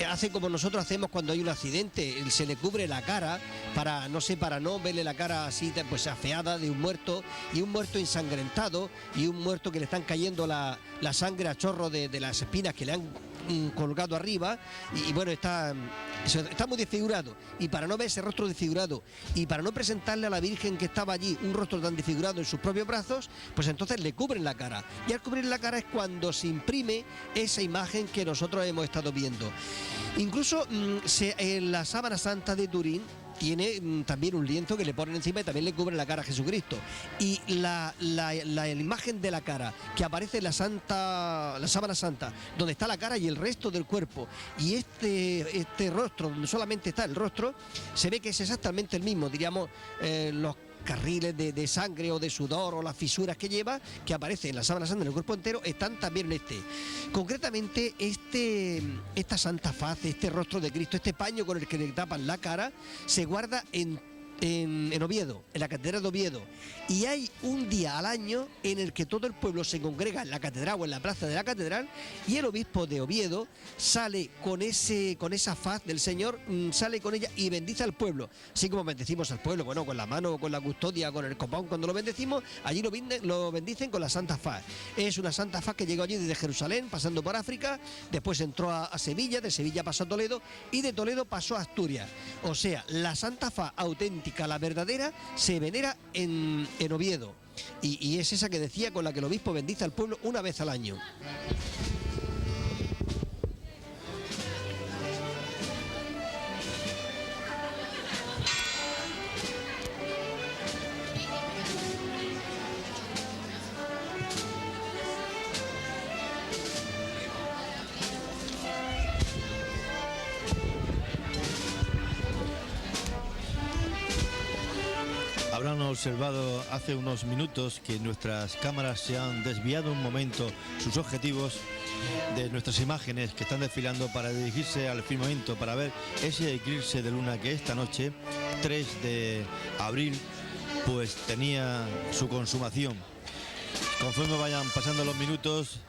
hace como nosotros hacemos cuando hay un accidente, se le cubre la cara para no verle la cara así pues afeada de un muerto, y un muerto ensangrentado, y un muerto que le están cayendo la sangre a chorro de las espinas que le han colgado arriba y bueno, está muy desfigurado, y para no ver ese rostro desfigurado y para no presentarle a la Virgen que estaba allí un rostro tan desfigurado en sus propios brazos, pues entonces le cubren la cara, y al cubrir la cara es cuando se imprime esa imagen que nosotros hemos estado viendo. Incluso en la Sábana Santa de Turín tiene también un lienzo que le ponen encima y también le cubre la cara a Jesucristo. Y la imagen de la cara que aparece en la Sábana Santa, donde está la cara y el resto del cuerpo, y este rostro, donde solamente está el rostro, se ve que es exactamente el mismo, diríamos, los carriles de sangre o de sudor o las fisuras que lleva, que aparecen en la Sábana Santa en el cuerpo entero, están también en concretamente esta santa faz, este rostro de Cristo, este paño con el que le tapan la cara, se guarda en Oviedo, en la catedral de Oviedo, y hay un día al año en el que todo el pueblo se congrega en la catedral o en la plaza de la catedral, y el obispo de Oviedo sale con esa faz del Señor, sale con ella y bendice al pueblo, así como bendecimos al pueblo, bueno, con la mano, con la custodia, con el copón, cuando lo bendecimos, allí lo bendicen con la santa faz. Es una santa faz que llegó allí desde Jerusalén, pasando por África, después entró a Sevilla, de Sevilla pasó a Toledo, y de Toledo pasó a Asturias. O sea, la santa faz auténtica, la verdadera, se venera en Oviedo, y es esa que decía, con la que el obispo bendice al pueblo una vez al año. Habrán observado hace unos minutos que nuestras cámaras se han desviado un momento sus objetivos de nuestras imágenes que están desfilando para dirigirse al firmamento, para ver ese eclipse de luna que esta noche, 3 de abril, pues tenía su consumación. Conforme vayan pasando los minutos,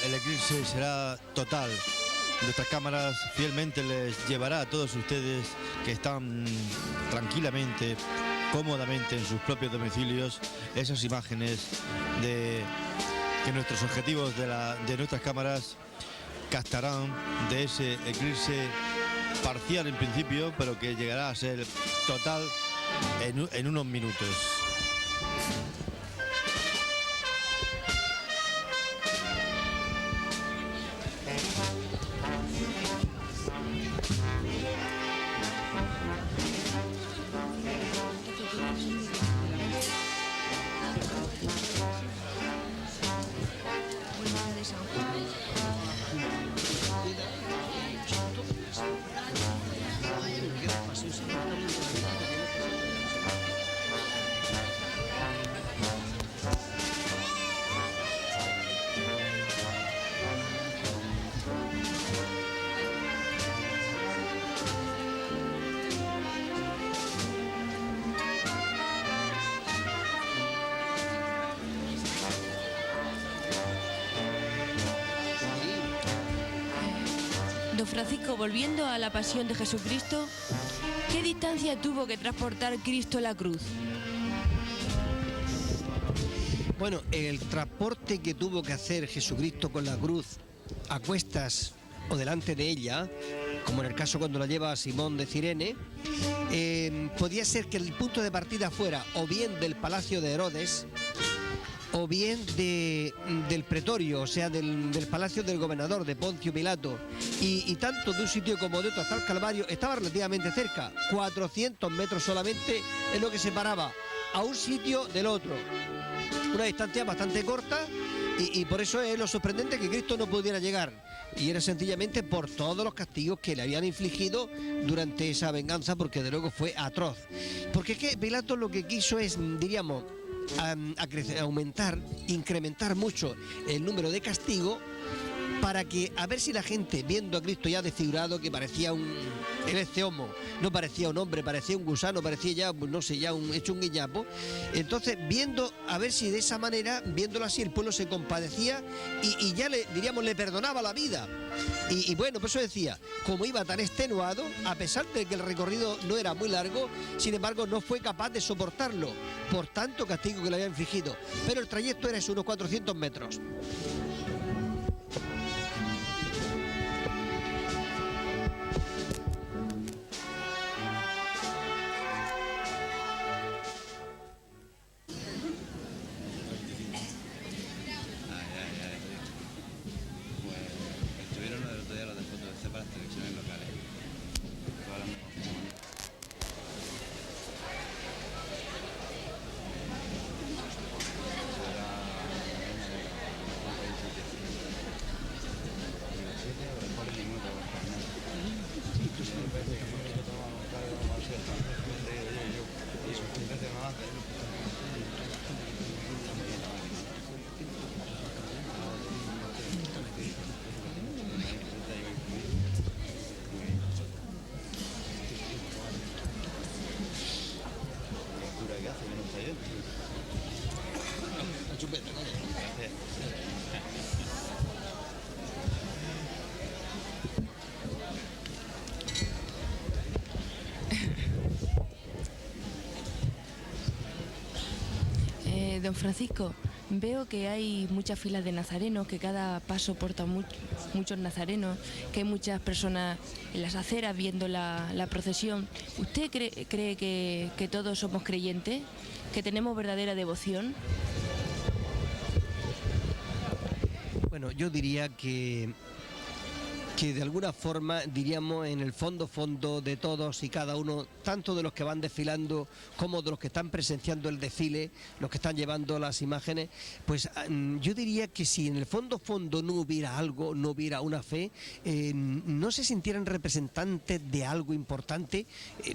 el eclipse será total. Nuestras cámaras fielmente les llevará a todos ustedes que están tranquilamente, cómodamente en sus propios domicilios, esas imágenes de que nuestros objetivos de nuestras cámaras captarán de ese eclipse parcial en principio, pero que llegará a ser total en unos minutos. Don Francisco, volviendo a la pasión de Jesucristo, ¿qué distancia tuvo que transportar Cristo la cruz? Bueno, el transporte que tuvo que hacer Jesucristo con la cruz a cuestas o delante de ella, como en el caso cuando la lleva Simón de Cirene, podía ser que el punto de partida fuera o bien del palacio de Herodes, o bien del pretorio, o sea, del palacio del gobernador, de Poncio Pilato, y tanto de un sitio como de otro hasta el Calvario estaba relativamente cerca, 400 metros solamente es lo que separaba a un sitio del otro, una distancia bastante corta, y por eso es lo sorprendente que Cristo no pudiera llegar, y era sencillamente por todos los castigos que le habían infligido durante esa venganza, porque de luego fue atroz, porque es que Pilato lo que quiso es, diríamos, aumentar, incrementar mucho el número de castigos, para que, a ver si la gente, viendo a Cristo ya desfigurado, que parecía el homo, no parecía un hombre, parecía un gusano, parecía ya, no sé, ya hecho un guiñapo, entonces viendo, a ver si de esa manera, viéndolo así, el pueblo se compadecía y ya le perdonaba la vida. Y bueno, por eso decía, como iba tan extenuado, a pesar de que el recorrido no era muy largo, sin embargo no fue capaz de soportarlo, por tanto castigo que le había infligido, pero el trayecto era unos 400 metros. para las televisiones locales. Estoy hablando con Juan. Don Francisco, veo que hay muchas filas de nazarenos, que cada paso porta muchos nazarenos, que hay muchas personas en las aceras viendo la procesión. ¿Usted cree que todos somos creyentes? ¿Que tenemos verdadera devoción? Bueno, yo diría que de alguna forma, diríamos, en el fondo de todos y cada uno, tanto de los que van desfilando como de los que están presenciando el desfile, los que están llevando las imágenes, pues yo diría que si en el fondo no hubiera algo, no hubiera una fe, no se sintieran representantes de algo importante,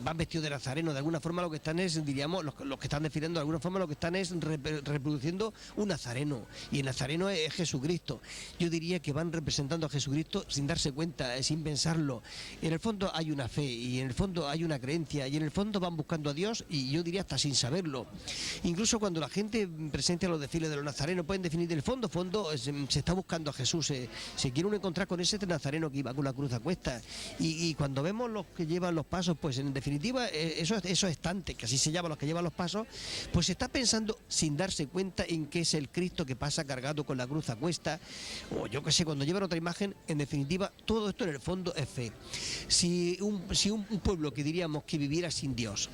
van vestidos de nazareno, de alguna forma lo que están es, diríamos, los que están desfilando, de alguna forma lo que están es reproduciendo un nazareno, y el nazareno es Jesucristo. Yo diría que van representando a Jesucristo sin darse cuenta, sin pensarlo. En el fondo hay una fe y en el fondo hay una creencia y en el fondo van buscando a Dios, y yo diría hasta sin saberlo. Incluso cuando la gente presencia los desfiles de los nazarenos, pueden definir el fondo se está buscando a Jesús, se quiere uno encontrar con ese nazareno que iba con la cruz a cuestas, y cuando vemos los que llevan los pasos, pues en definitiva esos estantes, que así se llaman los que llevan los pasos, pues se está pensando sin darse cuenta en que es el Cristo que pasa cargado con la cruz a cuestas, o yo que sé, cuando llevan otra imagen. En definitiva, todo esto en el fondo es fe. Si un pueblo que diríamos que viviera sin Dios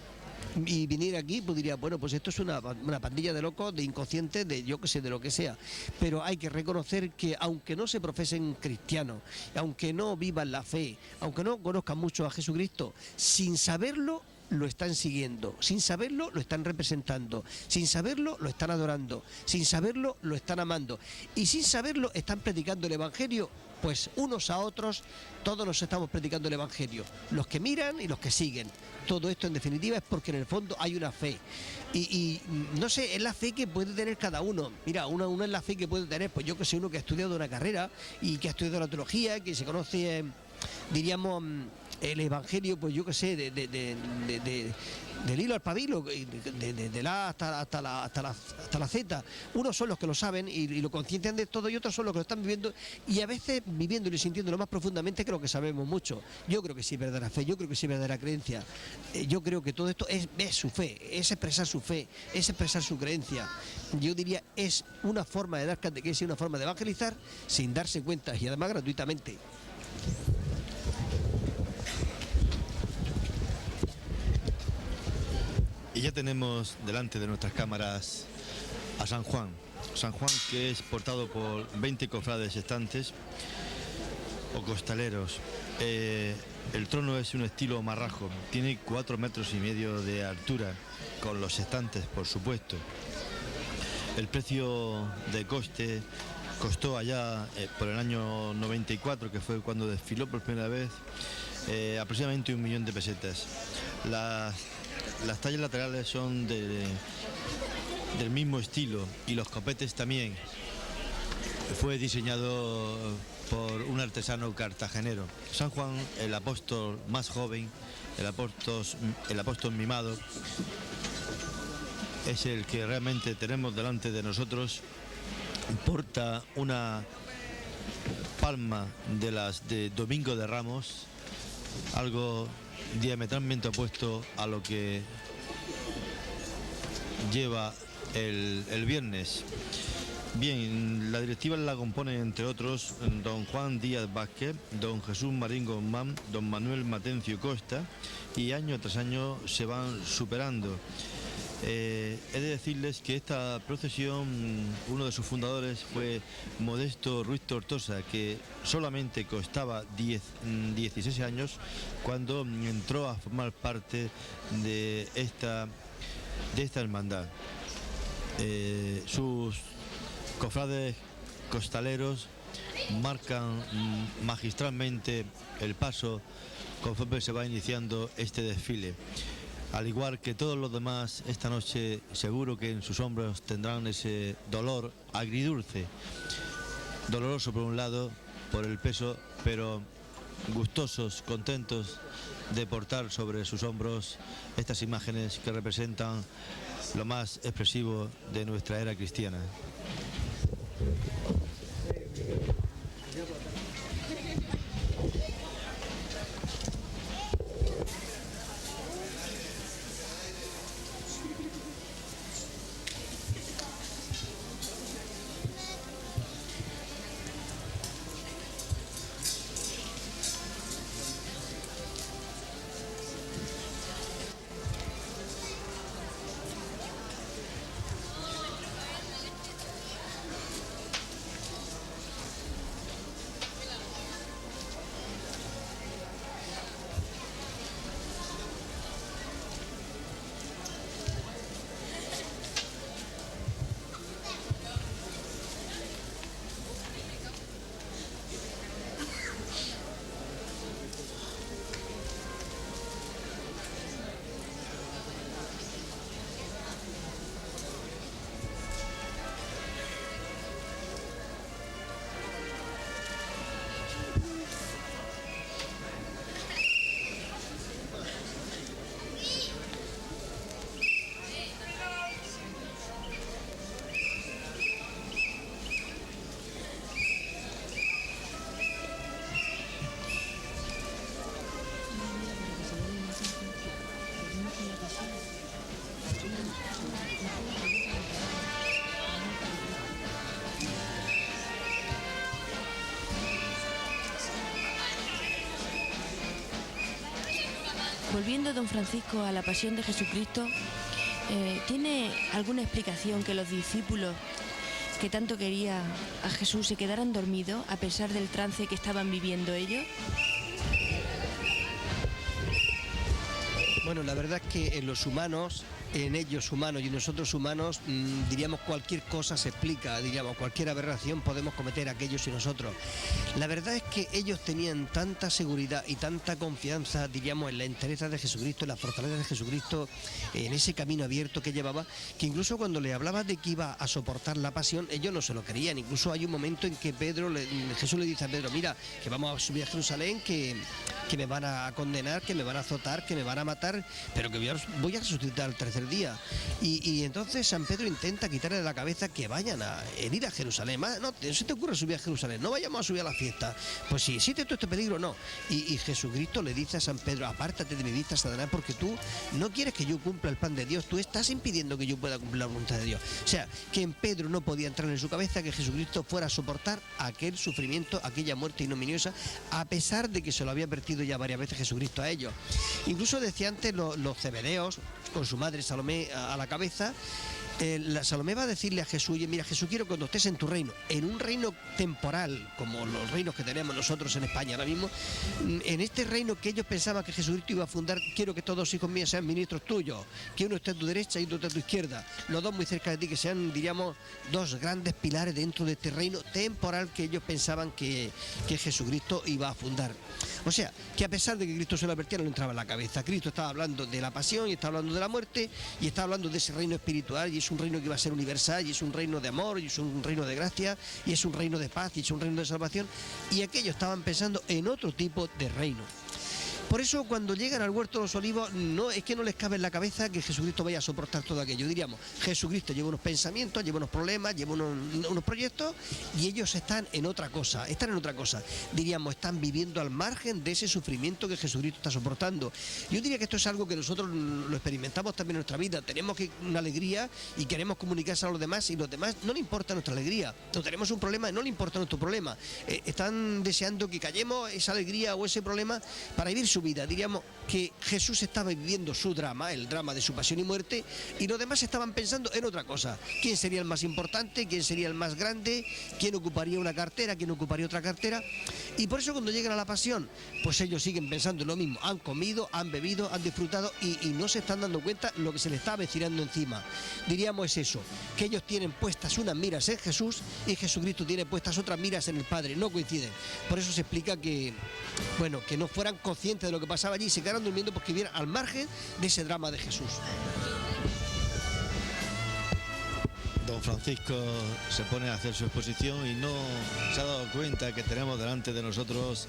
y viniera aquí, pues diría, bueno, pues esto es una pandilla de locos, de inconscientes, de yo que sé, de lo que sea. Pero hay que reconocer que aunque no se profesen cristianos, aunque no vivan la fe, aunque no conozcan mucho a Jesucristo, sin saberlo lo están siguiendo, sin saberlo lo están representando, sin saberlo lo están adorando, sin saberlo lo están amando, y sin saberlo están predicando el Evangelio. Pues unos a otros todos nos estamos predicando el Evangelio, los que miran y los que siguen. Todo esto en definitiva es porque en el fondo hay una fe, y no sé, es la fe que puede tener cada uno. Mira, una es la fe que puede tener, pues yo que sé, uno que ha estudiado una carrera y que ha estudiado la teología, que se conoce, diríamos, el Evangelio, pues yo que sé, del hilo al pabilo, de la hasta la Z. Unos son los que lo saben y lo conscienten de todo, y otros son los que lo están viviendo, y a veces viviéndolo y sintiéndolo más profundamente creo que sabemos mucho. Yo creo que sí es verdadera fe, yo creo que sí es verdadera creencia. Yo creo que todo esto es su fe, es expresar su fe, es expresar su creencia. Yo diría, es una forma de dar catequesis, una forma de evangelizar sin darse cuenta, y además gratuitamente. Y ya tenemos delante de nuestras cámaras a San Juan, que es portado por 20 cofrades estantes o costaleros. El trono es un estilo marrajo, tiene 4,5 metros de altura, con los estantes, por supuesto. El precio de coste costó allá por el año 94, que fue cuando desfiló por primera vez, aproximadamente 1 millón de pesetas. Las tallas laterales son del mismo estilo, y los copetes también. Fue diseñado por un artesano cartagenero. San Juan, el apóstol más joven, el apóstol mimado, es el que realmente tenemos delante de nosotros. Porta una palma de las de Domingo de Ramos, algo diametralmente opuesto a lo que lleva el viernes. Bien, la directiva la componen, entre otros, don Juan Díaz Vázquez, don Jesús Marín Guzmán, don Manuel Matencio Costa, y año tras año se van superando. He de decirles que esta procesión, uno de sus fundadores fue Modesto Ruiz Tortosa, que solamente costaba 16 años cuando entró a formar parte de esta hermandad. Sus cofrades costaleros marcan magistralmente el paso conforme se va iniciando este desfile. Al igual que todos los demás, esta noche seguro que en sus hombros tendrán ese dolor agridulce, doloroso por un lado, por el peso, pero gustosos, contentos de portar sobre sus hombros estas imágenes que representan lo más expresivo de nuestra era cristiana. Volviendo, don Francisco, a la pasión de Jesucristo, ¿tiene alguna explicación que los discípulos que tanto querían a Jesús se quedaran dormidos a pesar del trance que estaban viviendo ellos? Bueno, la verdad es que en los humanos, en ellos humanos y en nosotros humanos, diríamos cualquier cosa se explica, diríamos cualquier aberración podemos cometer aquellos y nosotros. La verdad es que ellos tenían tanta seguridad y tanta confianza, diríamos, en la entereza de Jesucristo, en la fortaleza de Jesucristo, en ese camino abierto que llevaba, que incluso cuando le hablaba de que iba a soportar la pasión, ellos no se lo creían. Incluso hay un momento en que Jesús le dice a Pedro: mira, que vamos a subir a Jerusalén, que me van a condenar, que me van a azotar, que me van a matar, pero que voy a resucitar al tercer día. Y entonces San Pedro intenta quitarle de la cabeza que vayan a ir a Jerusalén. No se te ocurre subir a Jerusalén, no vayamos a subir a la fiesta. Pues si existe todo este peligro, no. Y Jesucristo le dice a San Pedro: apártate de mi vista, Satanás, porque tú no quieres que yo cumpla el plan de Dios, tú estás impidiendo que yo pueda cumplir la voluntad de Dios. O sea, que en Pedro no podía entrar en su cabeza que Jesucristo fuera a soportar aquel sufrimiento, aquella muerte ignominiosa, a pesar de que se lo había advertido ya varias veces Jesucristo a ellos. Incluso decía antes los zebedeos, con su madre Salomé a la cabeza, Salomé va a decirle a Jesús: oye, mira, Jesús, quiero que cuando estés en tu reino, en un reino temporal, como los reinos que tenemos nosotros en España ahora mismo, en este reino que ellos pensaban que Jesucristo iba a fundar, quiero que todos los hijos míos sean ministros tuyos, que uno esté a tu derecha y otro esté a tu izquierda, los dos muy cerca de ti, que sean, diríamos, dos grandes pilares dentro de este reino temporal que ellos pensaban que Jesucristo iba a fundar. O sea, que a pesar de que Cristo se lo advertía, no le entraba en la cabeza. Cristo estaba hablando de la pasión y estaba hablando de la muerte y estaba hablando de ese reino espiritual, y es un reino que va a ser universal, y es un reino de amor, y es un reino de gracia, y es un reino de paz, y es un reino de salvación, y aquellos estaban pensando en otro tipo de reino. Por eso cuando llegan al huerto de los olivos, no es que no les cabe en la cabeza que Jesucristo vaya a soportar todo aquello. Diríamos, Jesucristo lleva unos pensamientos, lleva unos problemas, lleva unos proyectos, y ellos están en otra cosa, Diríamos, están viviendo al margen de ese sufrimiento que Jesucristo está soportando. Yo diría que esto es algo que nosotros lo experimentamos también en nuestra vida. Tenemos una alegría y queremos comunicarse a los demás, y los demás no le importa nuestra alegría. No tenemos un problema, no le importa nuestro problema. Están deseando que callemos esa alegría o ese problema para vivir su su vida. Diríamos que Jesús estaba viviendo su drama, el drama de su pasión y muerte, y los demás estaban pensando en otra cosa. ¿Quién sería el más importante? ¿Quién sería el más grande? ¿Quién ocuparía una cartera? ¿Quién ocuparía otra cartera? Y por eso cuando llegan a la pasión, pues ellos siguen pensando en lo mismo. Han comido, han bebido, han disfrutado y no se están dando cuenta lo que se les está avecinando encima. Diríamos es eso, que ellos tienen puestas unas miras en Jesús y Jesucristo tiene puestas otras miras en el Padre, no coinciden. Por eso se explica que, bueno, que no fueran conscientes de lo que pasaba allí y se quedaran durmiendo porque vivieran al margen de ese drama de Jesús. Don Francisco se pone a hacer su exposición y no se ha dado cuenta que tenemos delante de nosotros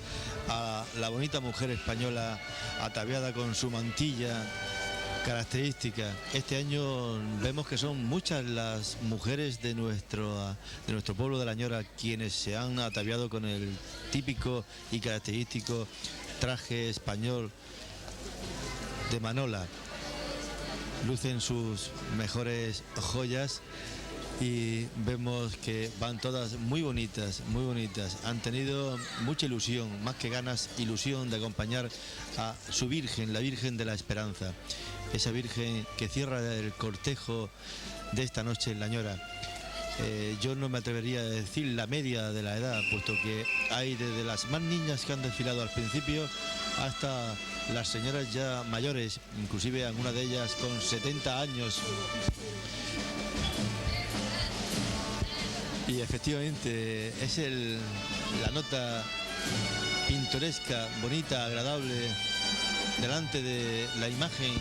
a la bonita mujer española ataviada con su mantilla característica. Este año vemos que son muchas las mujeres de nuestro pueblo de La Ñora quienes se han ataviado con el típico y característico traje español de Manola. Lucen sus mejores joyas y vemos que van todas muy bonitas, muy bonitas. Han tenido mucha ilusión, más que ganas, ilusión de acompañar a su Virgen, la Virgen de la Esperanza. Esa Virgen que cierra el cortejo de esta noche en La Ñora. Yo no me atrevería a decir la media de la edad, puesto que hay desde las más niñas que han desfilado al principio hasta las señoras ya mayores, inclusive algunas de ellas con 70 años. Y efectivamente es la nota pintoresca, bonita, agradable, delante de la imagen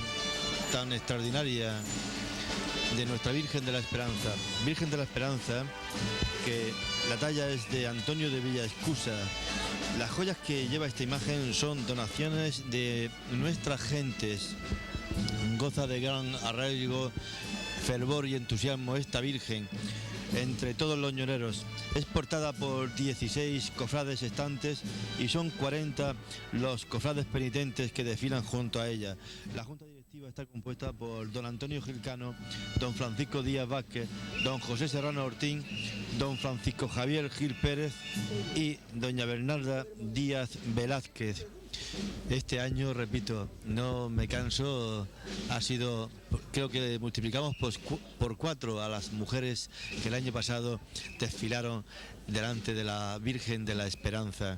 tan extraordinaria de nuestra Virgen de la Esperanza. Virgen de la Esperanza, que la talla es de Antonio de Villaescusa. Las joyas que lleva esta imagen son donaciones de nuestras gentes. Goza de gran arraigo, fervor y entusiasmo esta Virgen entre todos los ñoreros. Es portada por 16 cofrades estantes y son 40 los cofrades penitentes que desfilan junto a ella. La Junta Directiva está compuesta por don Antonio Gilcano, don Francisco Díaz Vázquez, don José Serrano Ortín, don Francisco Javier Gil Pérez y doña Bernarda Díaz Velázquez. Este año, repito, no me canso, ha sido, creo que multiplicamos por 4 a las mujeres que el año pasado desfilaron delante de la Virgen de la Esperanza.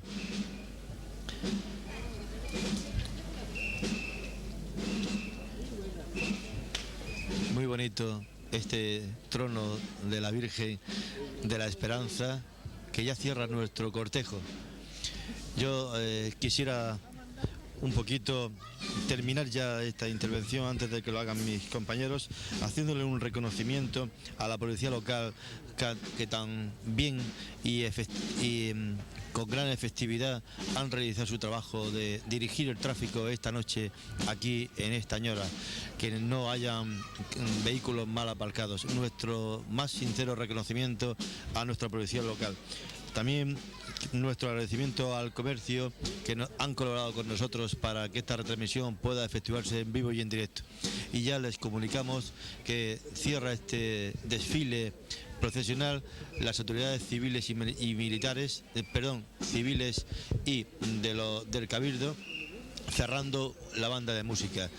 Muy bonito este trono de la Virgen de la Esperanza que ya cierra nuestro cortejo. Yo quisiera un poquito terminar ya esta intervención antes de que lo hagan mis compañeros, haciéndole un reconocimiento a la policía local que tan bien y con gran efectividad han realizado su trabajo de dirigir el tráfico esta noche aquí en esta Ñora, que no hayan vehículos mal aparcados. Nuestro más sincero reconocimiento a nuestra policía local. También nuestro agradecimiento al comercio que han colaborado con nosotros para que esta retransmisión pueda efectuarse en vivo y en directo. Y ya les comunicamos que cierra este desfile procesional las autoridades civiles y militares, civiles y del Cabildo, cerrando la banda de música.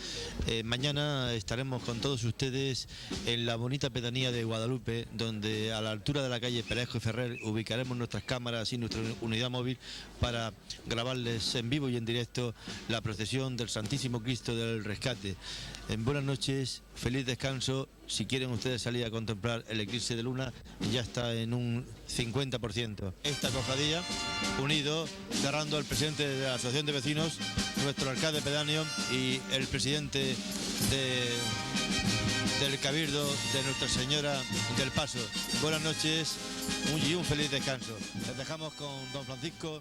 Mañana estaremos con todos ustedes en la bonita pedanía de Guadalupe, donde a la altura de la calle Perejo y Ferrer ubicaremos nuestras cámaras y nuestra unidad móvil para grabarles en vivo y en directo la procesión del Santísimo Cristo del Rescate. Buenas noches, feliz descanso. Si quieren ustedes salir a contemplar el eclipse de luna, ya está en un 50%. Esta cofradía, unido, cerrando el presidente de la Asociación de Vecinos, nuestro alcalde pedáneo y el presidente del Cabildo de Nuestra Señora del Paso. Buenas noches y un feliz descanso. Les dejamos con don Francisco.